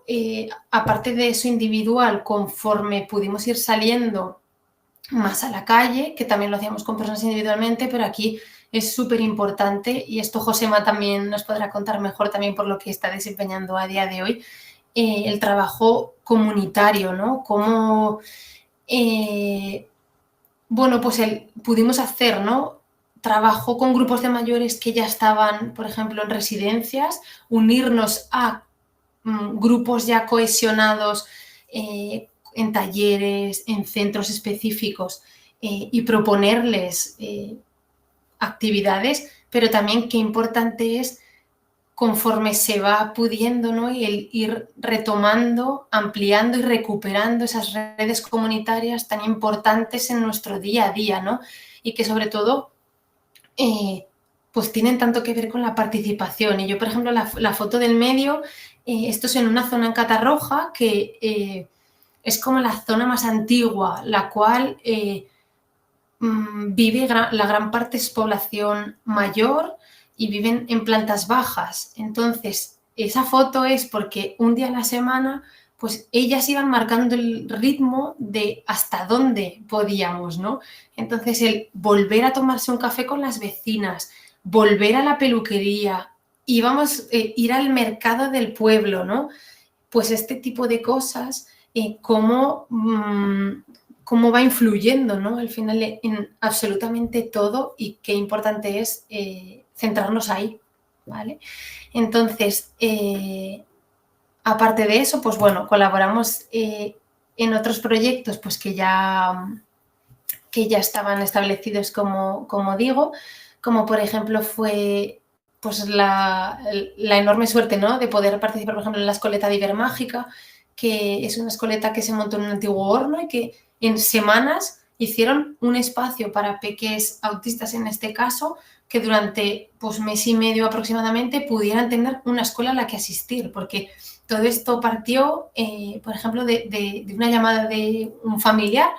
aparte de eso individual, conforme pudimos ir saliendo más a la calle, que también lo hacíamos con personas individualmente, pero aquí es súper importante y esto Josema también nos podrá contar mejor también por lo que está desempeñando a día de hoy, el trabajo comunitario, ¿no? Cómo, bueno, pues pudimos hacer, ¿no? Trabajo con grupos de mayores que ya estaban, por ejemplo, en residencias, unirnos a grupos ya cohesionados en talleres, en centros específicos y proponerles actividades, pero también qué importante es conforme se va pudiendo, ¿no? Y el ir retomando, ampliando y recuperando esas redes comunitarias tan importantes en nuestro día a día, ¿no? Y que sobre todo pues tienen tanto que ver con la participación. Y yo, por ejemplo, la foto del medio, esto es en una zona en Catarroja que es como la zona más antigua, la cual vive la gran parte es población mayor y viven en plantas bajas. Entonces, esa foto es porque un día a la semana, pues ellas iban marcando el ritmo de hasta dónde podíamos, ¿no? Entonces, el volver a tomarse un café con las vecinas, volver a la peluquería, íbamos ir al mercado del pueblo, ¿no? Pues este tipo de cosas, cómo va influyendo, ¿no? Al final en absolutamente todo y qué importante es centrarnos ahí, ¿vale? Entonces, aparte de eso, pues bueno, colaboramos en otros proyectos pues que ya estaban establecidos, como digo, como por ejemplo fue pues la enorme suerte, ¿no? De poder participar, por ejemplo, en la escoleta de Ibermágica, que es una escoleta que se montó en un antiguo horno y que en semanas hicieron un espacio para peques autistas, en este caso, que durante pues mes y medio aproximadamente pudieran tener una escuela a la que asistir, porque todo esto partió, por ejemplo, de una llamada de un familiar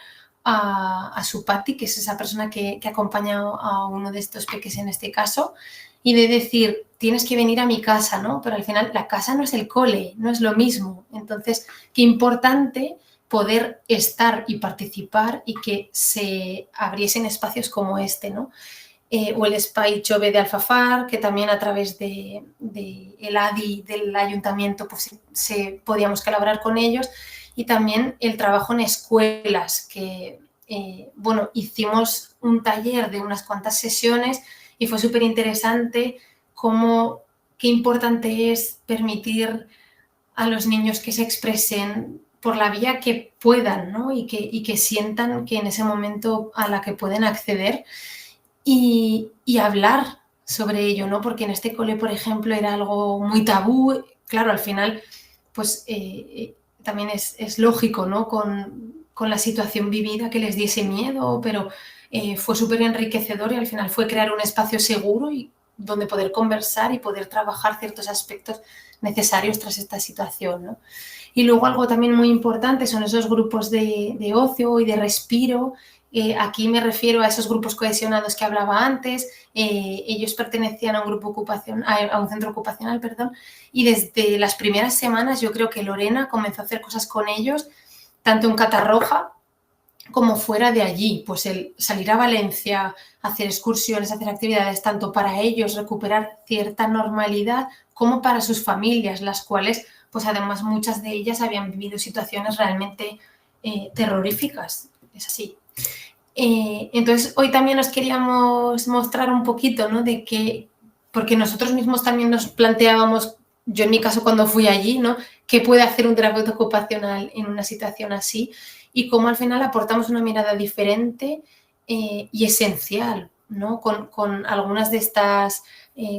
a su Pati, que es esa persona que acompaña a uno de estos peques en este caso, y de decir, tienes que venir a mi casa, ¿no? Pero al final la casa no es el cole, no es lo mismo. Entonces, qué importante poder estar y participar y que se abriesen espacios como este, ¿no? O el Espai Jove de Alfafar, que también a través de el ADI del ayuntamiento pues podíamos colaborar con ellos, y también el trabajo en escuelas, que bueno, hicimos un taller de unas cuantas sesiones y fue súper interesante qué importante es permitir a los niños que se expresen por la vía que puedan, ¿no? y que sientan que en ese momento a la que pueden acceder y hablar sobre ello, ¿no? Porque en este cole, por ejemplo, era algo muy tabú. Claro, al final, pues también es lógico, ¿no? Con la situación vivida que les diese miedo, pero fue súper enriquecedor y al final fue crear un espacio seguro y donde poder conversar y poder trabajar ciertos aspectos necesarios tras esta situación, ¿no? Y luego algo también muy importante son esos grupos de ocio y de respiro. Aquí me refiero a esos grupos cohesionados que hablaba antes. Ellos pertenecían a un grupo a un centro ocupacional, perdón, y desde las primeras semanas yo creo que Lorena comenzó a hacer cosas con ellos, tanto en Catarroja como fuera de allí, pues el salir a Valencia, hacer excursiones, hacer actividades, tanto para ellos recuperar cierta normalidad como para sus familias, las cuales, pues además muchas de ellas habían vivido situaciones realmente terroríficas, es así. Entonces, hoy también os queríamos mostrar un poquito, ¿no? De que, porque nosotros mismos también nos planteábamos yo en mi caso cuando fui allí, ¿no? ¿Qué puede hacer un terapeuta ocupacional en una situación así? Y cómo al final aportamos una mirada diferente y esencial, ¿no? Con algunas de estas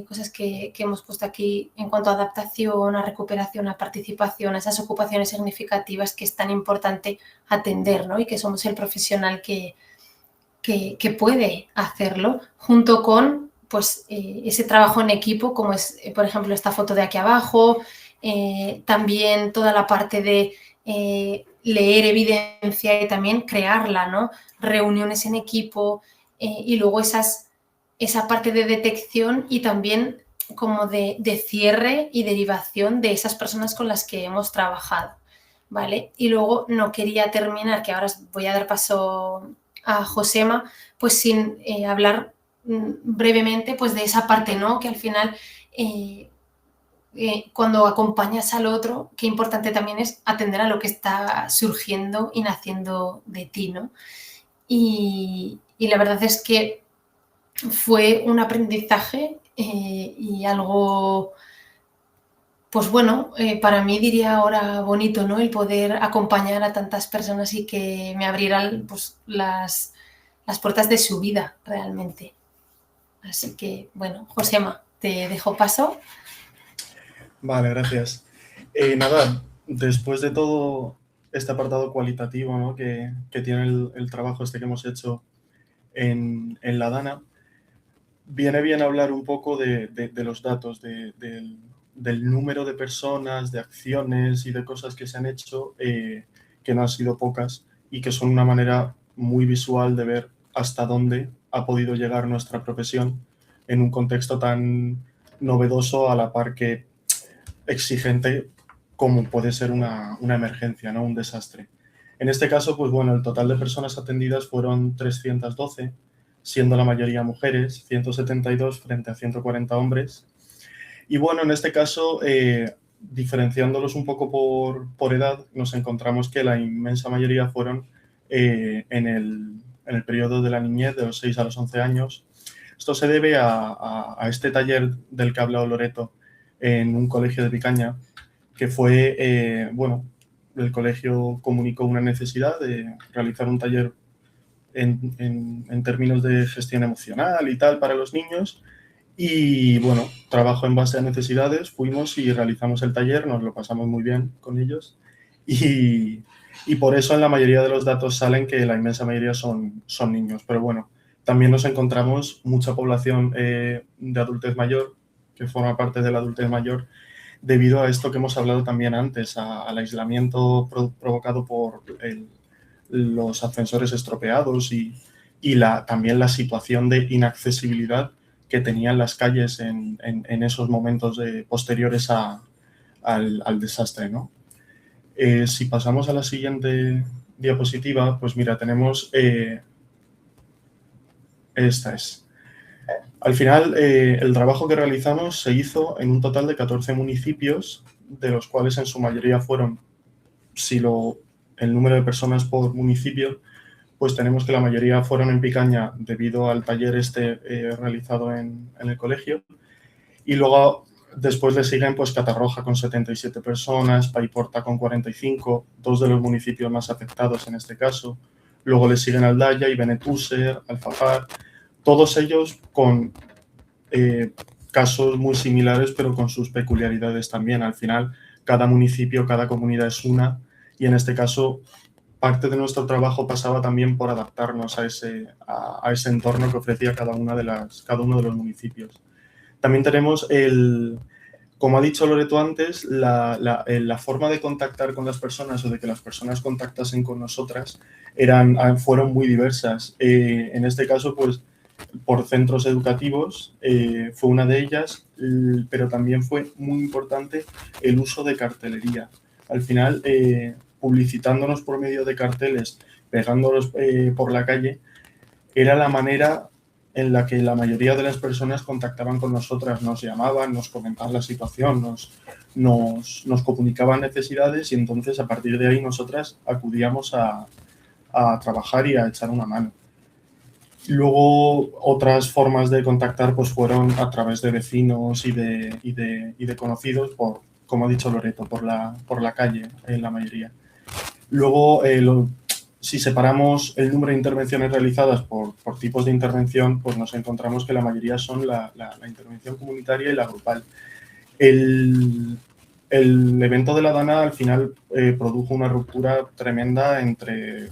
cosas que hemos puesto aquí en cuanto a adaptación, a recuperación, a participación, a esas ocupaciones significativas que es tan importante atender, ¿no? Y que somos el profesional que puede hacerlo, junto con pues, ese trabajo en equipo, como es, por ejemplo, esta foto de aquí abajo, también toda la parte de leer evidencia y también crearla, ¿no? Reuniones en equipo y luego esa parte de detección y también como de cierre y derivación de esas personas con las que hemos trabajado, ¿vale? Y luego no quería terminar, que ahora voy a dar paso a Josema, pues sin hablar brevemente pues de esa parte, ¿no? Que al final cuando acompañas al otro, qué importante también es atender a lo que está surgiendo y naciendo de ti, ¿no? Y la verdad es que fue un aprendizaje y algo, pues bueno, para mí diría ahora bonito, ¿no? El poder acompañar a tantas personas y que me abrieran pues, las puertas de su vida realmente. Así que, bueno, Josema, te dejo paso. Vale, gracias. Nada, después de todo este apartado cualitativo, ¿no? que tiene el trabajo este que hemos hecho en la DANA, viene bien hablar un poco de los datos, del número de personas, de acciones y de cosas que se han hecho, que no han sido pocas y que son una manera muy visual de ver hasta dónde ha podido llegar nuestra profesión en un contexto tan novedoso a la par que exigente como puede ser una emergencia, ¿no? Un desastre. En este caso, pues bueno, el total de personas atendidas fueron 312, siendo la mayoría mujeres, 172 frente a 140 hombres. Y bueno, en este caso, diferenciándolos un poco por edad, nos encontramos que la inmensa mayoría fueron en el periodo de la niñez, de los 6 a los 11 años. Esto se debe a este taller del que ha hablado Loreto en un colegio de Picaña, que fue, bueno, el colegio comunicó una necesidad de realizar un taller en términos de gestión emocional y tal para los niños. Y bueno, trabajo en base a necesidades, fuimos y realizamos el taller, nos lo pasamos muy bien con ellos. Y por eso en la mayoría de los datos salen que la inmensa mayoría son niños. Pero bueno, también nos encontramos mucha población de adultez mayor, que forma parte de la adultez mayor, debido a esto que hemos hablado también antes, al aislamiento provocado por los ascensores estropeados y también la situación de inaccesibilidad que tenían las calles en esos momentos posteriores al desastre, ¿no? Si pasamos a la siguiente diapositiva, pues mira, tenemos... esta es. Al final, el trabajo que realizamos se hizo en un total de 14 municipios, de los cuales en su mayoría fueron, el número de personas por municipio, pues tenemos que la mayoría fueron en Picaña debido al taller realizado en el colegio. Y luego después le siguen pues Catarroja con 77 personas, Paiporta con 45, dos de los municipios más afectados en este caso. Luego le siguen Aldaya y Benetúser, Alfafar, todos ellos con casos muy similares pero con sus peculiaridades también. Al final cada municipio, cada comunidad es una y en este caso parte de nuestro trabajo pasaba también por adaptarnos a ese entorno que ofrecía cada uno de los municipios. También tenemos como ha dicho Loreto antes, la forma de contactar con las personas o de que las personas contactasen con nosotras fueron muy diversas. En este caso, pues, por centros educativos fue una de ellas, pero también fue muy importante el uso de cartelería. Al final, publicitándonos por medio de carteles, pegándolos por la calle, era la manera en la que la mayoría de las personas contactaban con nosotras, nos llamaban, nos comentaban la situación, nos comunicaban necesidades y entonces a partir de ahí nosotras acudíamos a trabajar y a echar una mano. Luego, otras formas de contactar pues fueron a través de vecinos y de conocidos, como ha dicho Loreto, por la calle, en la mayoría. Luego, si separamos el número de intervenciones realizadas por tipos de intervención, pues nos encontramos que la mayoría son la intervención comunitaria y la grupal. El evento de la Dana al final produjo una ruptura tremenda entre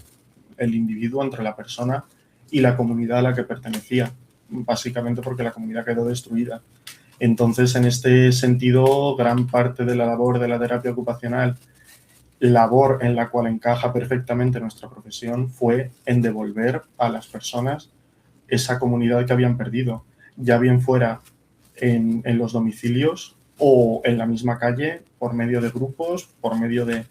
el individuo, entre la persona y la comunidad a la que pertenecía, básicamente porque la comunidad quedó destruida. Entonces, en este sentido, gran parte de la labor de la terapia ocupacional, labor en la cual encaja perfectamente nuestra profesión, fue en devolver a las personas esa comunidad que habían perdido, ya bien fuera en los domicilios o en la misma calle, por medio de grupos, por medio de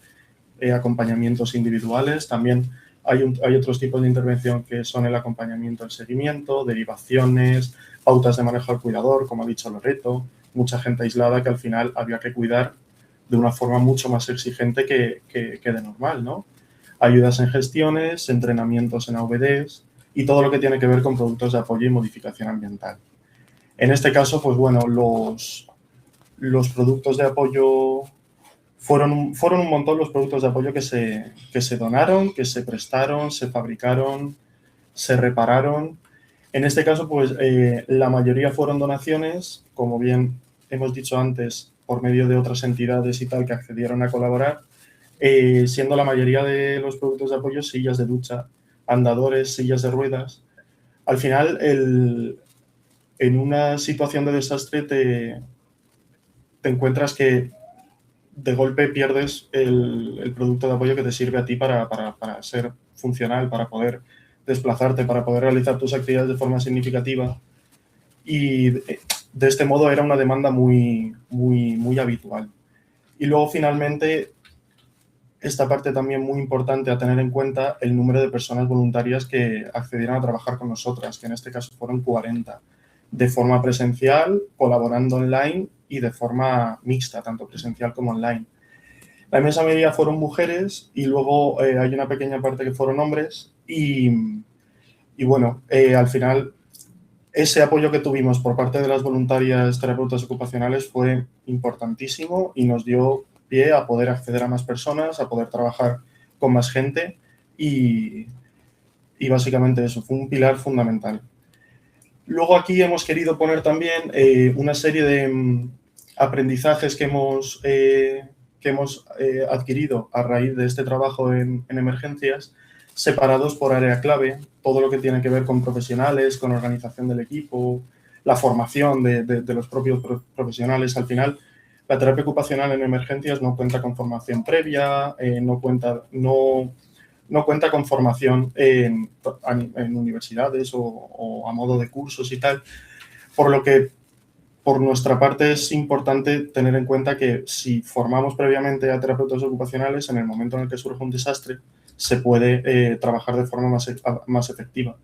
acompañamientos individuales. También hay otros tipos de intervención que son el acompañamiento, el seguimiento, derivaciones, pautas de manejo al cuidador, como ha dicho Loreto, mucha gente aislada que al final había que cuidar de una forma mucho más exigente que de normal, ¿no? Ayudas en gestiones, entrenamientos en AVDs y todo lo que tiene que ver con productos de apoyo y modificación ambiental. En este caso, pues bueno, los productos de apoyo fueron un montón los productos de apoyo que se donaron, que se prestaron, se fabricaron, se repararon. En este caso, pues la mayoría fueron donaciones, como bien hemos dicho antes, por medio de otras entidades y tal que accedieron a colaborar, siendo la mayoría de los productos de apoyo sillas de ducha, andadores, sillas de ruedas. Al final, en una situación de desastre te encuentras que de golpe pierdes el producto de apoyo que te sirve a ti para ser funcional, para poder desplazarte, para poder realizar tus actividades de forma significativa. Y de este modo era una demanda muy habitual. Y luego, finalmente, esta parte también muy importante a tener en cuenta, el número de personas voluntarias que accedieron a trabajar con nosotras, que en este caso fueron 40, de forma presencial, colaborando online y de forma mixta, tanto presencial como online. La inmensa mayoría fueron mujeres y luego hay una pequeña parte que fueron hombres y bueno, al final ese apoyo que tuvimos por parte de las voluntarias terapeutas ocupacionales fue importantísimo y nos dio pie a poder acceder a más personas, a poder trabajar con más gente y básicamente eso, fue un pilar fundamental. Luego aquí hemos querido poner también una serie de aprendizajes que hemos adquirido a raíz de este trabajo en emergencias, separados por área clave, todo lo que tiene que ver con profesionales, con organización del equipo, la formación de los propios profesionales. Al final, la terapia ocupacional en emergencias no cuenta con formación previa, no cuenta con formación en universidades o a modo de cursos y tal, por lo que por nuestra parte es importante tener en cuenta que si formamos previamente a terapeutas ocupacionales, en el momento en el que surge un desastre, se puede trabajar de forma más efectiva.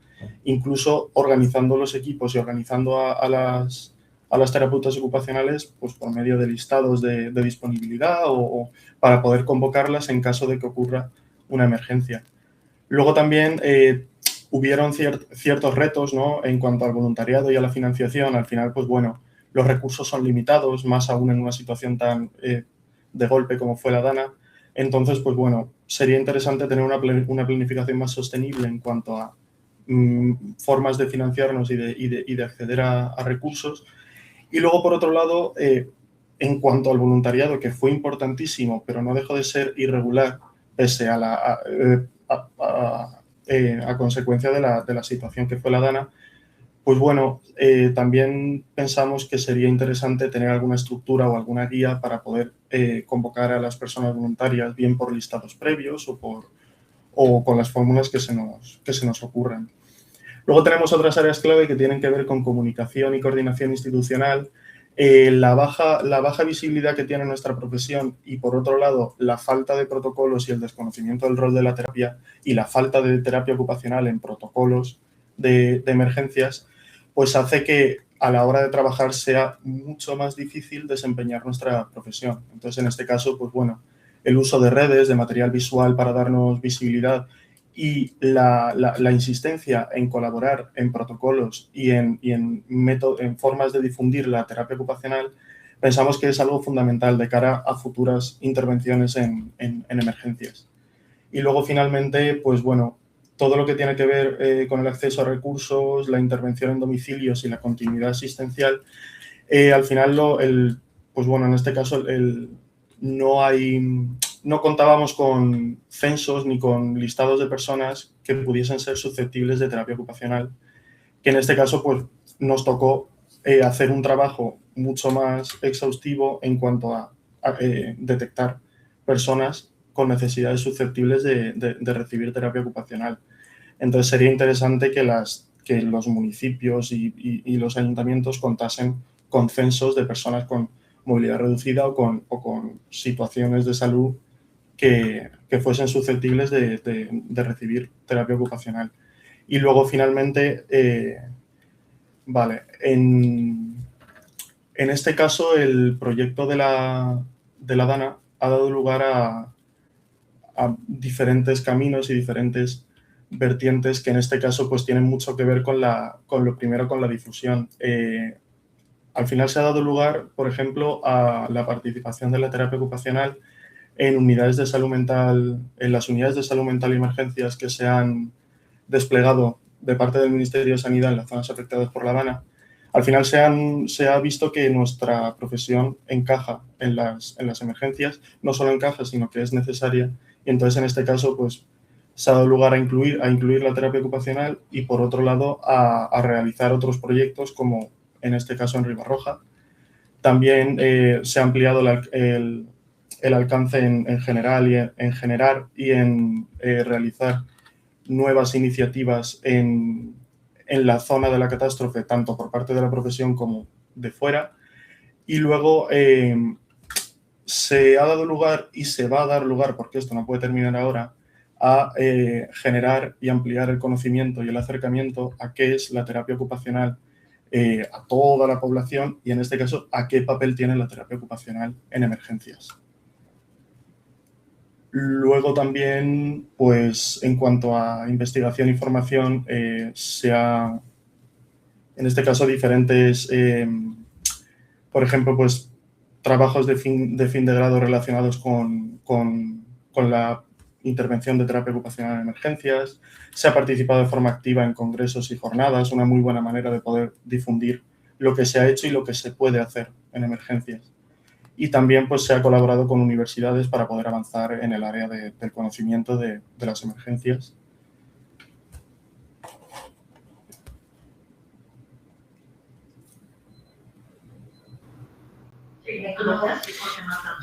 Incluso organizando los equipos y organizando a las terapeutas ocupacionales pues por medio de listados de disponibilidad o para poder convocarlas en caso de que ocurra una emergencia. Luego también hubieron ciertos retos, ¿no?, en cuanto al voluntariado y a la financiación. Al final, pues bueno, los recursos son limitados, más aún en una situación tan de golpe como fue la Dana. Entonces, pues bueno, sería interesante tener una planificación más sostenible en cuanto a formas de financiarnos y de acceder a recursos. Y luego, por otro lado, en cuanto al voluntariado, que fue importantísimo, pero no dejó de ser irregular, pese a consecuencia de la situación que fue la Dana, pues bueno, también pensamos que sería interesante tener alguna estructura o alguna guía para poder convocar a las personas voluntarias, bien por listados previos o con las fórmulas que se nos ocurran. Luego tenemos otras áreas clave que tienen que ver con comunicación y coordinación institucional, la baja visibilidad que tiene nuestra profesión y, por otro lado, la falta de protocolos y el desconocimiento del rol de la terapia y la falta de terapia ocupacional en protocolos de emergencias, pues hace que a la hora de trabajar sea mucho más difícil desempeñar nuestra profesión. Entonces, en este caso, pues bueno, el uso de redes, de material visual para darnos visibilidad y la insistencia en colaborar en protocolos y en formas de difundir la terapia ocupacional, pensamos que es algo fundamental de cara a futuras intervenciones en emergencias. Y luego, finalmente, pues bueno, todo lo que tiene que ver con el acceso a recursos, la intervención en domicilios y la continuidad asistencial, al final, pues bueno, en este caso no contábamos con censos ni con listados de personas que pudiesen ser susceptibles de terapia ocupacional, que en este caso pues nos tocó hacer un trabajo mucho más exhaustivo en cuanto a detectar personas con necesidades susceptibles de recibir terapia ocupacional. Entonces sería interesante que los municipios y los ayuntamientos contasen con censos de personas con movilidad reducida o con situaciones de salud que fuesen susceptibles de recibir terapia ocupacional. Y luego, finalmente, en este caso, el proyecto de la DANA ha dado lugar a diferentes caminos y diferentes vertientes que en este caso pues tienen mucho que ver con lo primero, con la difusión. Al final se ha dado lugar, por ejemplo, a la participación de la terapia ocupacional en unidades de salud mental, en las unidades de salud mental y emergencias que se han desplegado de parte del Ministerio de Sanidad en las zonas afectadas por la DANA. Al final se ha visto que nuestra profesión encaja en las emergencias, no solo encaja, sino que es necesaria. Y entonces, en este caso, pues se ha dado lugar a incluir la terapia ocupacional y, por otro lado, a realizar otros proyectos, como en este caso en Ribarroja. También se ha ampliado el alcance en general y en generar y en realizar nuevas iniciativas en la zona de la catástrofe, tanto por parte de la profesión como de fuera. Y luego se ha dado lugar y se va a dar lugar, porque esto no puede terminar ahora, a generar y ampliar el conocimiento y el acercamiento a qué es la terapia ocupacional a toda la población y, en este caso, a qué papel tiene la terapia ocupacional en emergencias. Luego también, pues, en cuanto a investigación y formación, en este caso, diferentes, por ejemplo, pues, trabajos de fin de grado relacionados con la intervención de terapia ocupacional en emergencias. Se ha participado de forma activa en congresos y jornadas, una muy buena manera de poder difundir lo que se ha hecho y lo que se puede hacer en emergencias. Y también pues, se ha colaborado con universidades para poder avanzar en el área del conocimiento de las emergencias.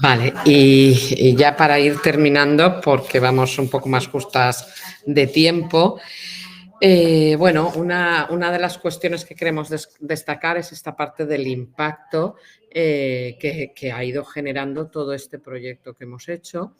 Vale, y ya para ir terminando, porque vamos un poco más justas de tiempo, bueno, una de las cuestiones que queremos destacar es esta parte del impacto que ha ido generando todo este proyecto que hemos hecho.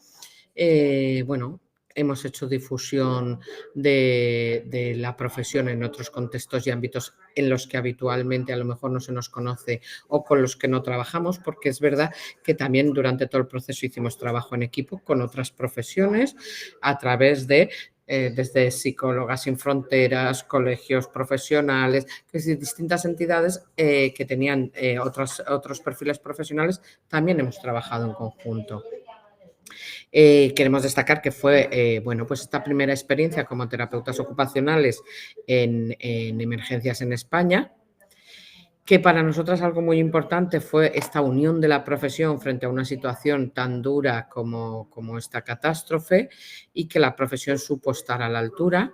Bueno, hemos hecho difusión de la profesión en otros contextos y ámbitos en los que habitualmente a lo mejor no se nos conoce o con los que no trabajamos, porque es verdad que también durante todo el proceso hicimos trabajo en equipo con otras profesiones a través de desde Psicólogas Sin Fronteras, colegios profesionales, es decir, distintas entidades que tenían otros perfiles profesionales, también hemos trabajado en conjunto. Queremos destacar que fue, bueno, pues esta primera experiencia como terapeutas ocupacionales en emergencias en España, que para nosotras algo muy importante fue esta unión de la profesión frente a una situación tan dura como esta catástrofe y que la profesión supo estar a la altura.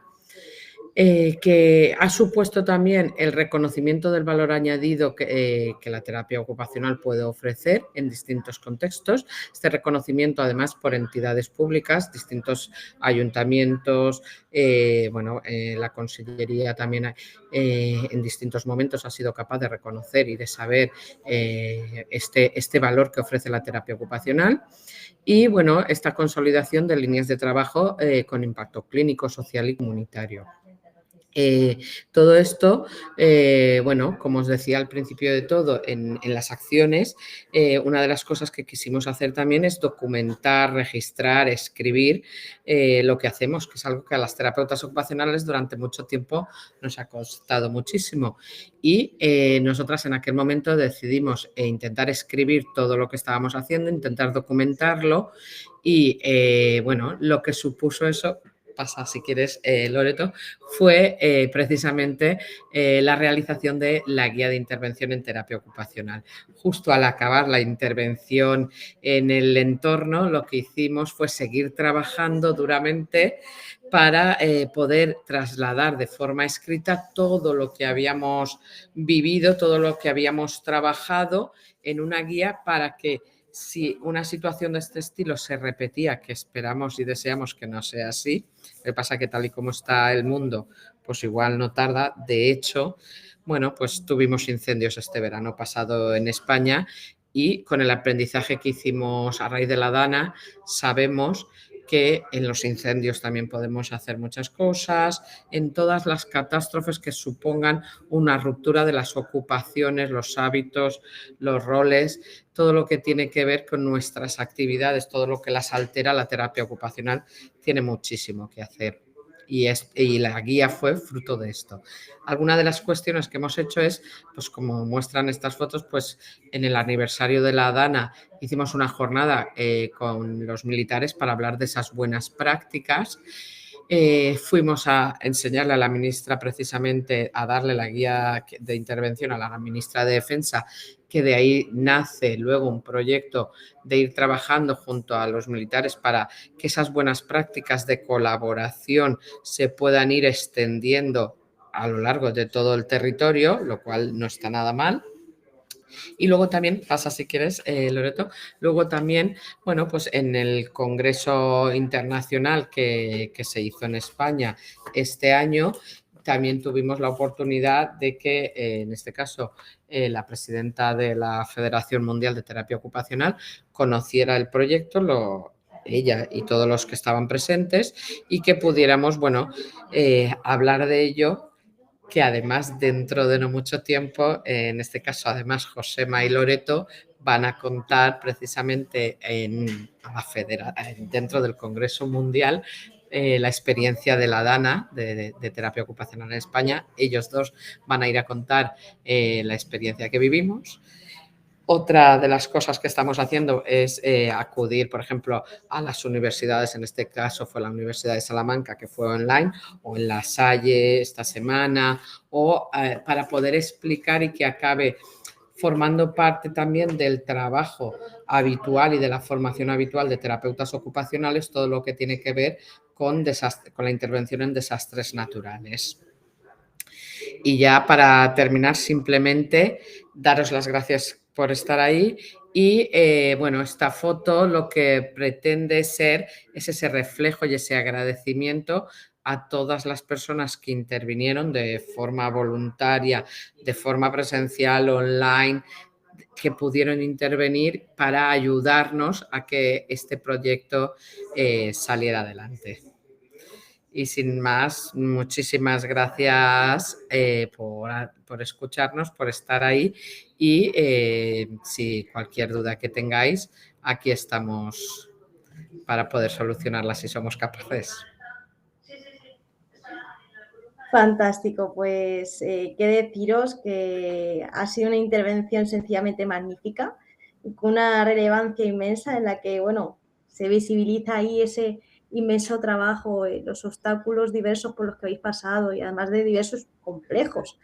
Que ha supuesto también el reconocimiento del valor añadido que la terapia ocupacional puede ofrecer en distintos contextos. Este reconocimiento, además, por entidades públicas, distintos ayuntamientos, bueno, la Consellería también en distintos momentos ha sido capaz de reconocer y de saber este valor que ofrece la terapia ocupacional. Y, bueno, esta consolidación de líneas de trabajo con impacto clínico, social y comunitario. Todo esto, bueno, como os decía al principio de todo, en las acciones, una de las cosas que quisimos hacer también es documentar, registrar, escribir lo que hacemos, que es algo que a las terapeutas ocupacionales durante mucho tiempo nos ha costado muchísimo. Y nosotras en aquel momento decidimos intentar escribir todo lo que estábamos haciendo, intentar documentarlo y, bueno, lo que supuso eso, pasa si quieres, Loreto, fue precisamente la realización de la guía de intervención en terapia ocupacional. Justo al acabar la intervención en el entorno, lo que hicimos fue seguir trabajando duramente para poder trasladar de forma escrita todo lo que habíamos vivido, todo lo que habíamos trabajado en una guía para que si una situación de este estilo se repetía, que esperamos y deseamos que no sea así, lo que pasa que tal y como está el mundo, pues igual no tarda. De hecho, bueno, pues tuvimos incendios este verano pasado en España y con el aprendizaje que hicimos a raíz de la DANA, sabemos que en los incendios también podemos hacer muchas cosas, en todas las catástrofes que supongan una ruptura de las ocupaciones, los hábitos, los roles, todo lo que tiene que ver con nuestras actividades, todo lo que las altera, la terapia ocupacional tiene muchísimo que hacer. Y la guía fue fruto de esto. Alguna de las cuestiones que hemos hecho es, pues como muestran estas fotos, pues en el aniversario de la DANA hicimos una jornada con los militares para hablar de esas buenas prácticas. Fuimos a enseñarle a la ministra precisamente, a darle la guía de intervención a la ministra de Defensa, que de ahí nace luego un proyecto de ir trabajando junto a los militares para que esas buenas prácticas de colaboración se puedan ir extendiendo a lo largo de todo el territorio, lo cual no está nada mal. Y luego también, pasa si quieres, Loreto, luego también, bueno, pues en el Congreso Internacional que se hizo en España este año, también tuvimos la oportunidad de que, en este caso, la presidenta de la Federación Mundial de Terapia Ocupacional conociera el proyecto, ella y todos los que estaban presentes, y que pudiéramos, bueno, hablar de ello, que además dentro de no mucho tiempo, en este caso además Josema y Loreto van a contar precisamente dentro del Congreso Mundial la experiencia de la DANA, de terapia ocupacional en España. Ellos dos van a ir a contar la experiencia que vivimos. Otra de las cosas que estamos haciendo es acudir, por ejemplo, a las universidades, en este caso fue la Universidad de Salamanca, que fue online, o en La Salle esta semana, o para poder explicar y que acabe formando parte también del trabajo habitual y de la formación habitual de terapeutas ocupacionales, todo lo que tiene que ver con la intervención en desastres naturales. Y ya para terminar, simplemente daros las gracias por estar ahí y, bueno, esta foto lo que pretende ser es ese reflejo y ese agradecimiento a todas las personas que intervinieron de forma voluntaria, de forma presencial, online, que pudieron intervenir para ayudarnos a que este proyecto saliera adelante. Y sin más, muchísimas gracias por escucharnos, por estar ahí y si cualquier duda que tengáis, aquí estamos para poder solucionarla si somos capaces. Fantástico, pues qué deciros que ha sido una intervención sencillamente magnífica, con una relevancia inmensa en la que, bueno, se visibiliza ahí ese inmenso trabajo, los obstáculos diversos por los que habéis pasado y además de diversos complejos.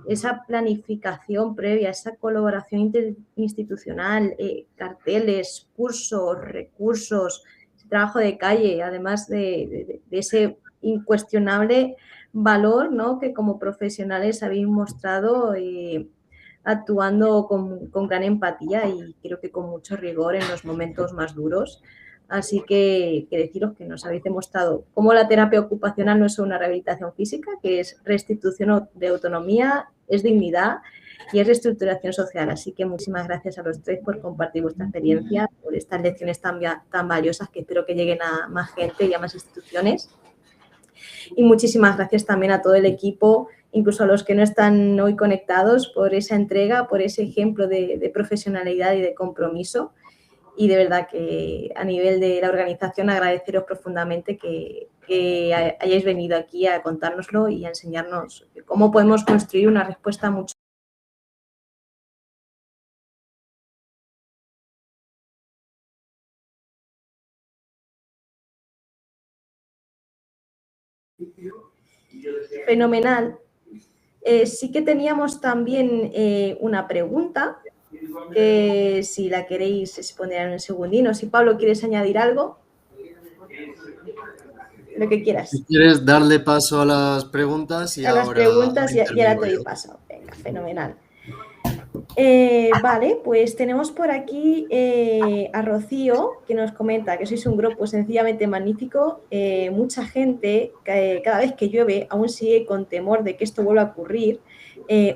Esa planificación previa, esa colaboración interinstitucional, carteles, cursos, recursos, ese trabajo de calle, además de ese incuestionable valor, ¿no?, que como profesionales habéis mostrado actuando con gran empatía y creo que con mucho rigor en los momentos más duros. Así que deciros que nos habéis demostrado cómo la terapia ocupacional no es una rehabilitación física, que es restitución de autonomía, es dignidad y es reestructuración social. Así que muchísimas gracias a los tres por compartir vuestra experiencia, por estas lecciones tan valiosas que espero que lleguen a más gente y a más instituciones. Y muchísimas gracias también a todo el equipo, incluso a los que no están hoy conectados, por esa entrega, por ese ejemplo de profesionalidad y de compromiso. Y de verdad que a nivel de la organización agradeceros profundamente que hayáis venido aquí a contárnoslo y a enseñarnos cómo podemos construir una respuesta mucho. Fenomenal. Sí que teníamos también una pregunta, que si la queréis se pondrá en un segundino. Si Pablo, ¿quieres añadir algo? Lo que quieras. Si quieres darle paso a las preguntas y a las ahora preguntas y ahora te doy yo. paso. Venga, fenomenal. Vale, pues tenemos por aquí a Rocío, que nos comenta que sois un grupo sencillamente magnífico. Mucha gente, cada vez que llueve, aún sigue con temor de que esto vuelva a ocurrir.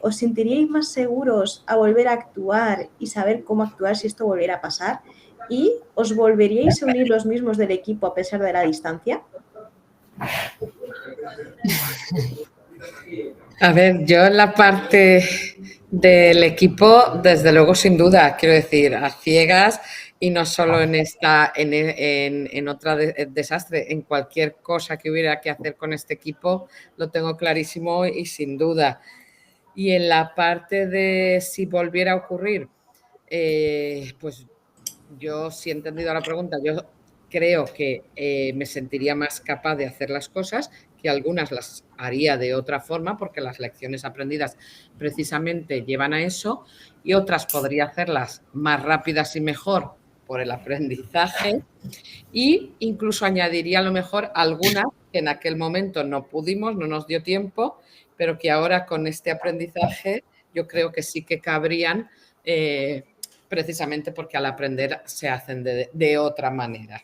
¿Os sentiríais más seguros a volver a actuar y saber cómo actuar si esto volviera a pasar? ¿Y os volveríais a unir los mismos del equipo a pesar de la distancia? A ver, yo en la parte del equipo, desde luego, sin duda, quiero decir, a ciegas y no solo en otra desastre, en cualquier cosa que hubiera que hacer con este equipo, lo tengo clarísimo y sin duda. Y en la parte de si volviera a ocurrir, pues yo sí he entendido la pregunta, yo creo que me sentiría más capaz de hacer las cosas, que algunas las haría de otra forma, porque las lecciones aprendidas precisamente llevan a eso, y otras podría hacerlas más rápidas y mejor por el aprendizaje, y incluso añadiría a lo mejor algunas que en aquel momento no pudimos, no nos dio tiempo, pero que ahora con este aprendizaje yo creo que sí que cabrían, precisamente porque al aprender se hacen de otra manera.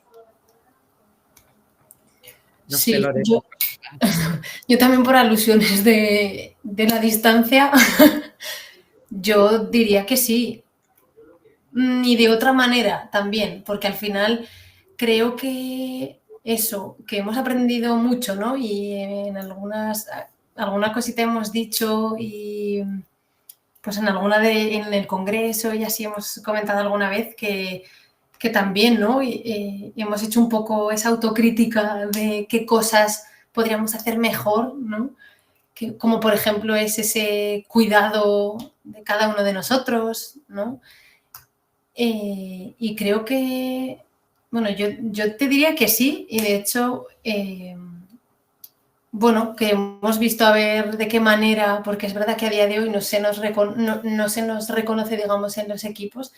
No Sí, sé, Lorena. yo también por alusiones de la distancia, yo diría que sí. Y de otra manera también, porque al final creo que eso, que hemos aprendido mucho, ¿no? Y en alguna cosita hemos dicho y pues en en el congreso y así hemos comentado alguna vez que también, ¿no? Hemos hecho un poco esa autocrítica de qué cosas podríamos hacer mejor, ¿no? Como por ejemplo es ese cuidado de cada uno de nosotros, ¿no? Y creo que, bueno, yo te diría que sí, y de hecho, bueno, que hemos visto a ver de qué manera, porque es verdad que a día de hoy no se nos reconoce, digamos, en los equipos,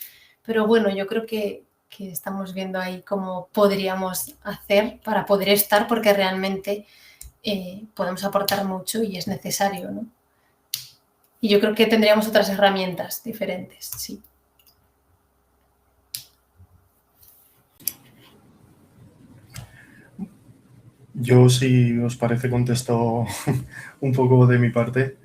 pero bueno, yo creo que estamos viendo ahí cómo podríamos hacer para poder estar, porque realmente podemos aportar mucho y es necesario, ¿no? Y yo creo que tendríamos otras herramientas diferentes, sí. Yo, si os parece, contesto un poco de mi parte.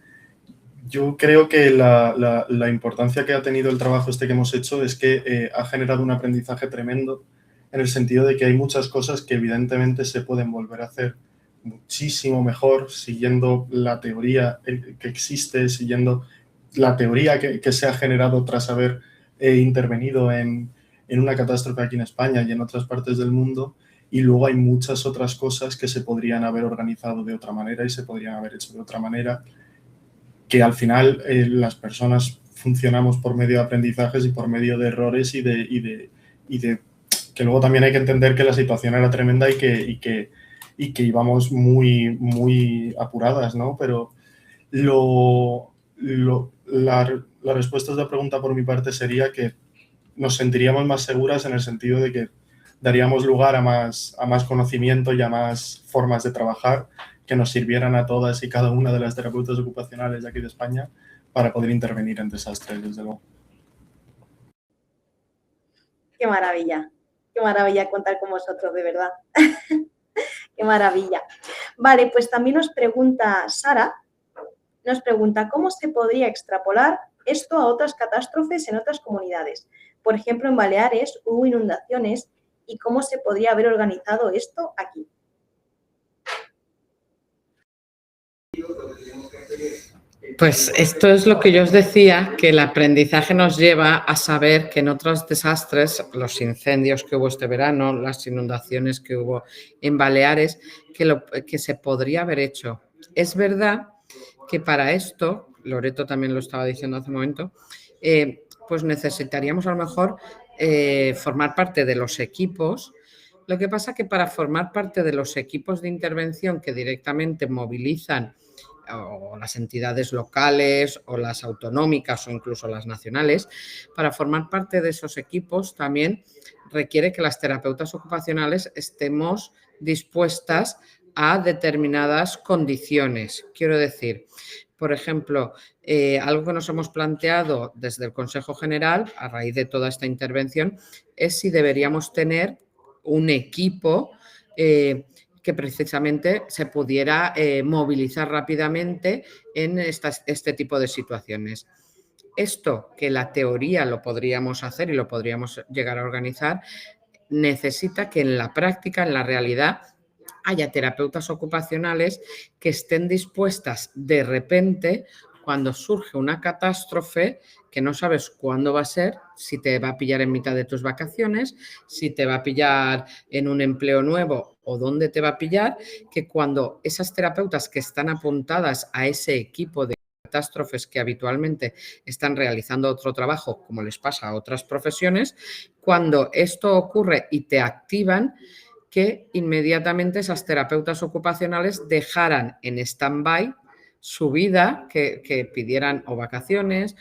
Yo creo que la importancia que ha tenido el trabajo este que hemos hecho es que ha generado un aprendizaje tremendo, en el sentido de que hay muchas cosas que evidentemente se pueden volver a hacer muchísimo mejor siguiendo la teoría que existe, siguiendo la teoría que se ha generado tras haber intervenido en una catástrofe aquí en España y en otras partes del mundo. Y luego hay muchas otras cosas que se podrían haber organizado de otra manera y se podrían haber hecho de otra manera, que al final las personas funcionamos por medio de aprendizajes y por medio de errores y de que luego también hay que entender que la situación era tremenda y que íbamos muy, muy apuradas, ¿no? Pero la respuesta a esta pregunta por mi parte sería que nos sentiríamos más seguras en el sentido de que daríamos lugar a más conocimiento y a más formas de trabajar que nos sirvieran a todas y cada una de las terapeutas ocupacionales de aquí de España para poder intervenir en desastres, desde luego. Qué maravilla contar con vosotros, de verdad. Qué maravilla. Vale, pues también nos pregunta Sara, ¿cómo se podría extrapolar esto a otras catástrofes en otras comunidades? Por ejemplo, en Baleares hubo inundaciones y cómo se podría haber organizado esto aquí. Pues esto es lo que yo os decía, que el aprendizaje nos lleva a saber que en otros desastres, los incendios que hubo este verano, las inundaciones que hubo en Baleares, que se podría haber hecho. Es verdad que para esto, Loreto también lo estaba diciendo hace un momento, pues necesitaríamos a lo mejor formar parte de los equipos. Lo que pasa que para formar parte de los equipos de intervención que directamente movilizan o las entidades locales o las autonómicas o incluso las nacionales, para formar parte de esos equipos también requiere que las terapeutas ocupacionales estemos dispuestas a determinadas condiciones. Quiero decir, por ejemplo, algo que nos hemos planteado desde el Consejo General a raíz de toda esta intervención es si deberíamos tener un equipo que precisamente se pudiera movilizar rápidamente en este tipo de situaciones. Esto, que la teoría lo podríamos hacer y lo podríamos llegar a organizar, necesita que en la práctica, en la realidad, haya terapeutas ocupacionales que estén dispuestas de repente, cuando surge una catástrofe que no sabes cuándo va a ser, si te va a pillar en mitad de tus vacaciones, si te va a pillar en un empleo nuevo o dónde te va a pillar, que cuando esas terapeutas que están apuntadas a ese equipo de catástrofes que habitualmente están realizando otro trabajo, como les pasa a otras profesiones, cuando esto ocurre y te activan, que inmediatamente esas terapeutas ocupacionales dejaran en stand-by su vida, que pidieran o vacaciones.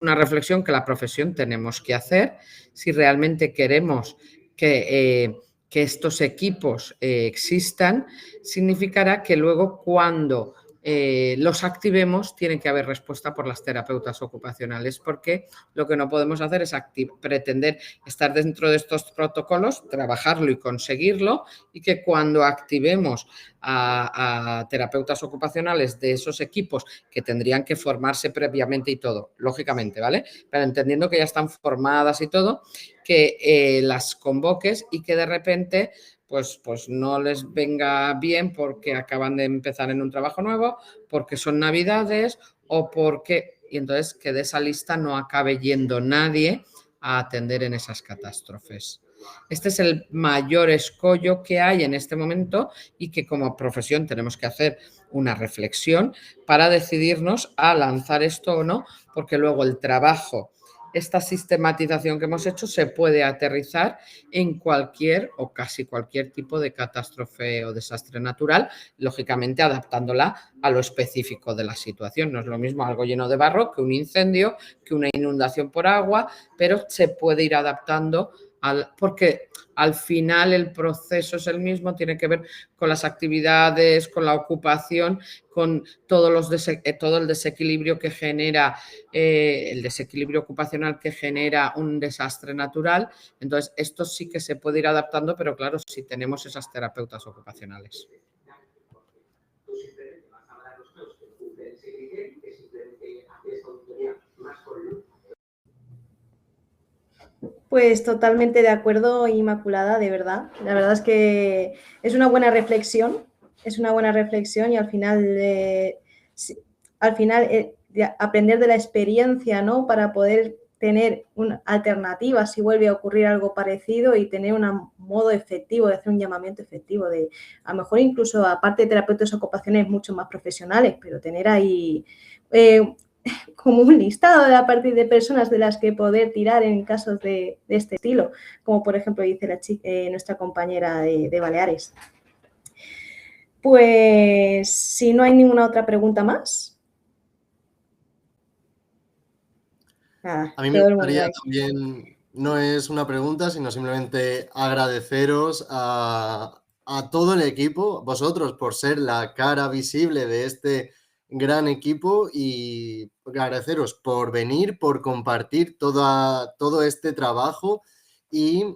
Una reflexión que la profesión tenemos que hacer si realmente queremos que estos equipos existan, significará que luego cuando los activemos tiene que haber respuesta por las terapeutas ocupacionales, porque lo que no podemos hacer es pretender estar dentro de estos protocolos, trabajarlo y conseguirlo, y que cuando activemos a terapeutas ocupacionales de esos equipos que tendrían que formarse previamente y todo, lógicamente, ¿vale? Pero entendiendo que ya están formadas y todo, que las convoques y que de repente pues no les venga bien porque acaban de empezar en un trabajo nuevo, porque son navidades o porque... Y entonces que de esa lista no acabe yendo nadie a atender en esas catástrofes. Este es el mayor escollo que hay en este momento y que como profesión tenemos que hacer una reflexión para decidirnos a lanzar esto o no, porque luego el trabajo, esta sistematización que hemos hecho se puede aterrizar en cualquier o casi cualquier tipo de catástrofe o desastre natural, lógicamente adaptándola a lo específico de la situación. No es lo mismo algo lleno de barro que un incendio, que una inundación por agua, pero se puede ir adaptando porque al final el proceso es el mismo, tiene que ver con las actividades, con la ocupación, con todo el desequilibrio que genera, el desequilibrio ocupacional que genera un desastre natural. Entonces, esto sí que se puede ir adaptando, pero claro, si tenemos esas terapeutas ocupacionales. Pues totalmente de acuerdo, Inmaculada, de verdad. La verdad es que es una buena reflexión, y al final, aprender de la experiencia, ¿no? Para poder tener una alternativa si vuelve a ocurrir algo parecido y tener un modo efectivo de hacer un llamamiento efectivo de, a lo mejor incluso aparte de terapeutas ocupacionales mucho más profesionales, pero tener ahí como un listado a partir de personas de las que poder tirar en casos de este estilo, como por ejemplo dice nuestra compañera de Baleares. Pues si no hay ninguna otra pregunta más. Nada, a mí me gustaría también, no es una pregunta, sino simplemente agradeceros a todo el equipo, vosotros por ser la cara visible de este gran equipo y agradeceros por venir, por compartir todo este trabajo y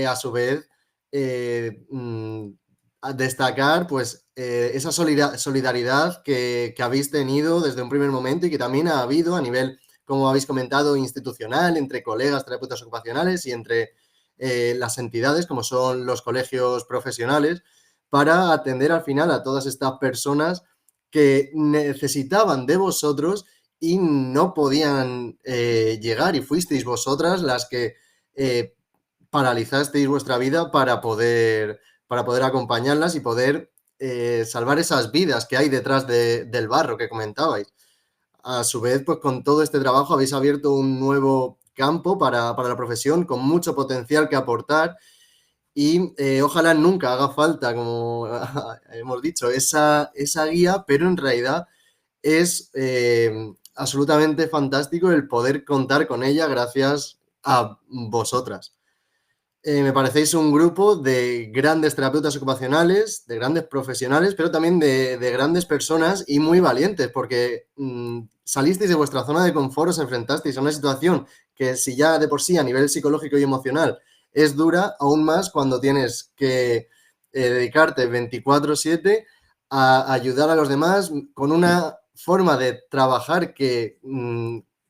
a su vez a destacar pues esa solidaridad que habéis tenido desde un primer momento y que también ha habido a nivel, como habéis comentado, institucional, entre colegas terapeutas ocupacionales y entre las entidades, como son los colegios profesionales, para atender al final a todas estas personas que necesitaban de vosotros y no podían llegar, y fuisteis vosotras las que paralizasteis vuestra vida para poder acompañarlas y poder salvar esas vidas que hay detrás del barro que comentabais. A su vez, pues con todo este trabajo habéis abierto un nuevo campo para la profesión con mucho potencial que aportar y ojalá nunca haga falta, como hemos dicho, esa guía, pero en realidad es absolutamente fantástico el poder contar con ella gracias a vosotras. Me parecéis un grupo de grandes terapeutas ocupacionales, de grandes profesionales, pero también de grandes personas y muy valientes, porque salisteis de vuestra zona de confort, os enfrentasteis a una situación que si ya de por sí a nivel psicológico y emocional es dura, aún más cuando tienes que dedicarte 24/7 a ayudar a los demás con una forma de trabajar que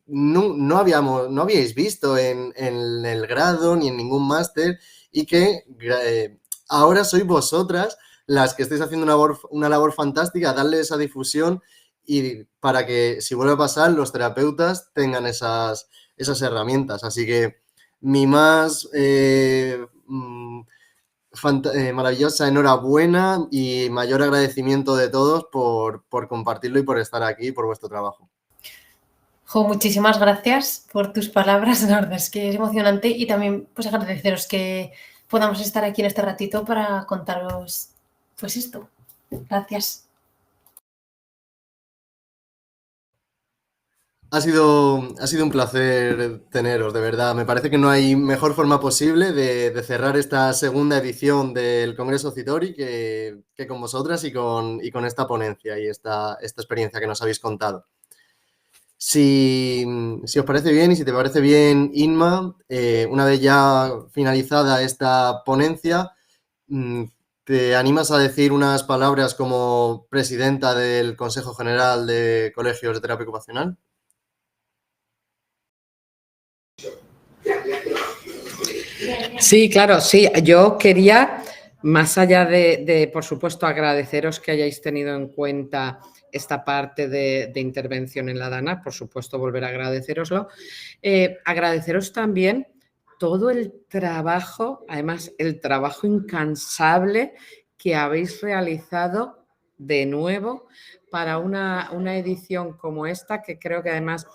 no habíais visto en el grado ni en ningún máster y que ahora sois vosotras las que estáis haciendo una labor fantástica, darle esa difusión y para que si vuelve a pasar los terapeutas tengan esas herramientas. Así que mi más maravillosa enhorabuena y mayor agradecimiento de todos por compartirlo y por estar aquí, por vuestro trabajo. Jo, muchísimas gracias por tus palabras, la verdad es que es emocionante y también pues agradeceros que podamos estar aquí en este ratito para contaros pues esto. Gracias. Ha sido un placer teneros, de verdad. Me parece que no hay mejor forma posible de cerrar esta segunda edición del Congreso Citori que con vosotras y con esta ponencia y esta experiencia que nos habéis contado. Si os parece bien y si te parece bien, Inma, una vez ya finalizada esta ponencia, ¿te animas a decir unas palabras como presidenta del Consejo General de Colegios de Terapia Ocupacional? Sí, claro, sí. Yo quería, más allá de, por supuesto, agradeceros que hayáis tenido en cuenta esta parte de intervención en la DANA, por supuesto, volver a agradeceroslo. Agradeceros también todo el trabajo, además, el trabajo incansable que habéis realizado de nuevo para una edición como esta, que creo que además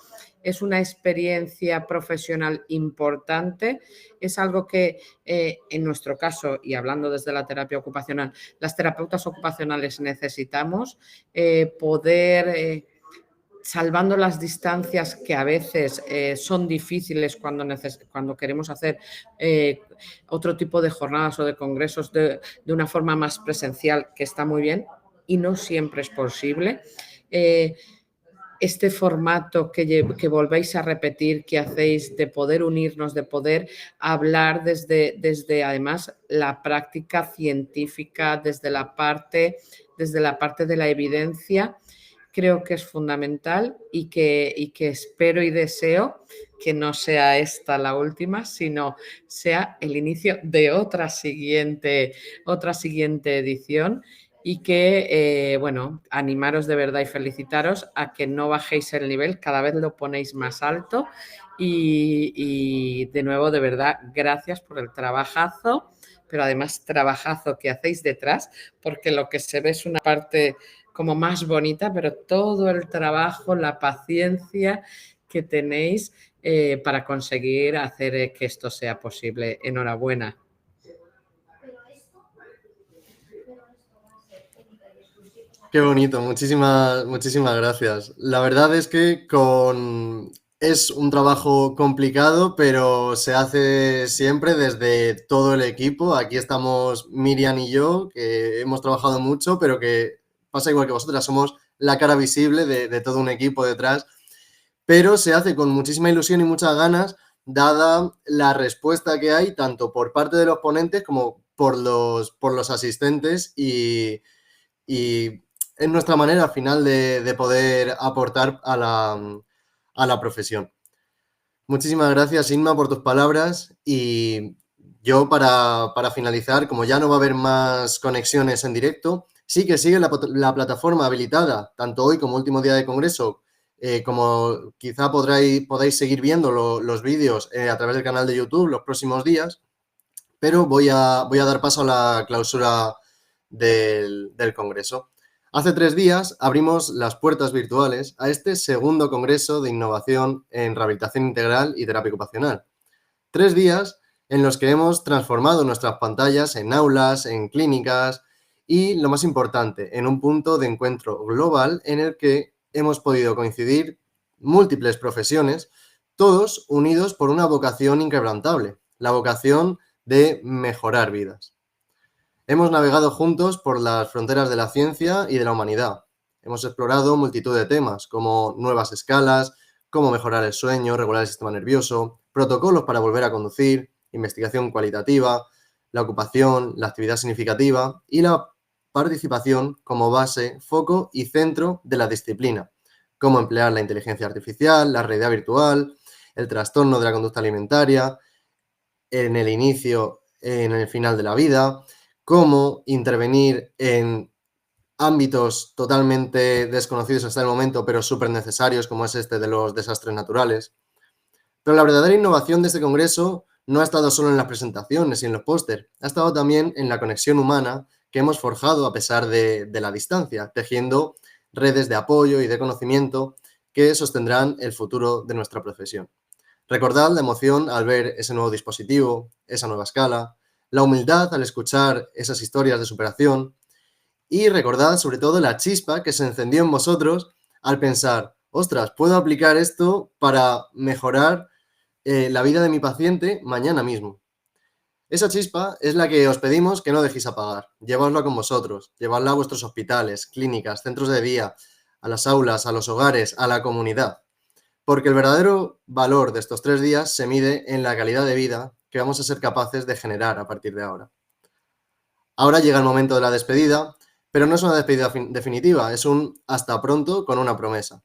es una experiencia profesional importante. Es algo que en nuestro caso, y hablando desde la terapia ocupacional, las terapeutas ocupacionales necesitamos poder, salvando las distancias que a veces son difíciles cuando queremos hacer otro tipo de jornadas o de congresos de una forma más presencial, que está muy bien y no siempre es posible. Este formato que volvéis a repetir, que hacéis de poder unirnos, de poder hablar desde además la práctica científica, desde la parte de la evidencia, creo que es fundamental y que espero y deseo que no sea esta la última, sino sea el inicio de otra siguiente edición. Y que, bueno, animaros de verdad y felicitaros a que no bajéis el nivel, cada vez lo ponéis más alto y de nuevo, de verdad, gracias por el trabajazo, pero además trabajazo que hacéis detrás, porque lo que se ve es una parte como más bonita, pero todo el trabajo, la paciencia que tenéis para conseguir hacer que esto sea posible. Enhorabuena. Qué bonito, muchísimas gracias. La verdad es que es un trabajo complicado, pero se hace siempre desde todo el equipo. Aquí estamos Miriam y yo, que hemos trabajado mucho, pero que pasa igual que vosotras, somos la cara visible de todo un equipo detrás. Pero se hace con muchísima ilusión y muchas ganas, dada la respuesta que hay, tanto por parte de los ponentes como por los asistentes y es nuestra manera al final de poder aportar a la profesión. Muchísimas gracias, Inma, por tus palabras, y yo para finalizar, como ya no va a haber más conexiones en directo, sí que sigue la plataforma habilitada, tanto hoy como último día de congreso, como quizá podáis seguir viendo los vídeos a través del canal de YouTube los próximos días, pero voy a dar paso a la clausura del congreso. Hace 3 días abrimos las puertas virtuales a este segundo congreso de innovación en rehabilitación integral y terapia ocupacional. 3 días en los que hemos transformado nuestras pantallas en aulas, en clínicas y, lo más importante, en un punto de encuentro global en el que hemos podido coincidir múltiples profesiones, todos unidos por una vocación inquebrantable, la vocación de mejorar vidas. Hemos navegado juntos por las fronteras de la ciencia y de la humanidad. Hemos explorado multitud de temas, como nuevas escalas, cómo mejorar el sueño, regular el sistema nervioso, protocolos para volver a conducir, investigación cualitativa, la ocupación, la actividad significativa y la participación como base, foco y centro de la disciplina, cómo emplear la inteligencia artificial, la realidad virtual, el trastorno de la conducta alimentaria, en el inicio, en el final de la vida, cómo intervenir en ámbitos totalmente desconocidos hasta el momento, pero súper necesarios, como es este de los desastres naturales. Pero la verdadera innovación de este congreso no ha estado solo en las presentaciones y en los pósters, ha estado también en la conexión humana que hemos forjado a pesar de la distancia, tejiendo redes de apoyo y de conocimiento que sostendrán el futuro de nuestra profesión. Recordad la emoción al ver ese nuevo dispositivo, esa nueva escala, la humildad al escuchar esas historias de superación y recordad sobre todo la chispa que se encendió en vosotros al pensar, ostras, puedo aplicar esto para mejorar la vida de mi paciente mañana mismo. Esa chispa es la que os pedimos que no dejéis apagar. Llevadla con vosotros, llevadla a vuestros hospitales, clínicas, centros de día, a las aulas, a los hogares, a la comunidad. Porque el verdadero valor de estos 3 días se mide en la calidad de vida que vamos a ser capaces de generar a partir de ahora. Ahora llega el momento de la despedida, pero no es una despedida definitiva, es un hasta pronto con una promesa.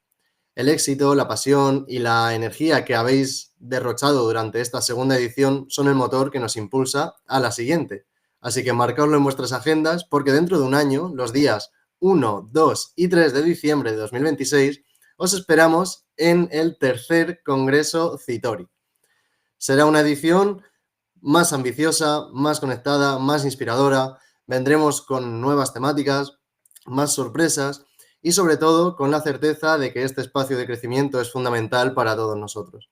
El éxito, la pasión y la energía que habéis derrochado durante esta segunda edición son el motor que nos impulsa a la siguiente. Así que marcaoslo en vuestras agendas porque dentro de un año, los días 1, 2 y 3 de diciembre de 2026, os esperamos en el tercer Congreso Citori. Será una edición más ambiciosa, más conectada, más inspiradora. Vendremos con nuevas temáticas, más sorpresas y sobre todo con la certeza de que este espacio de crecimiento es fundamental para todos nosotros.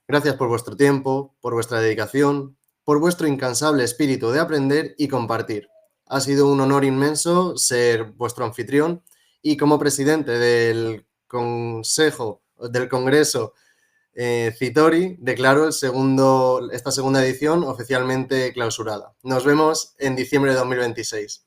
Gracias por vuestro tiempo, por vuestra dedicación, por vuestro incansable espíritu de aprender y compartir. Ha sido un honor inmenso ser vuestro anfitrión y como presidente del Consejo del Congreso Citori, declaro esta segunda edición oficialmente clausurada. Nos vemos en diciembre de 2026.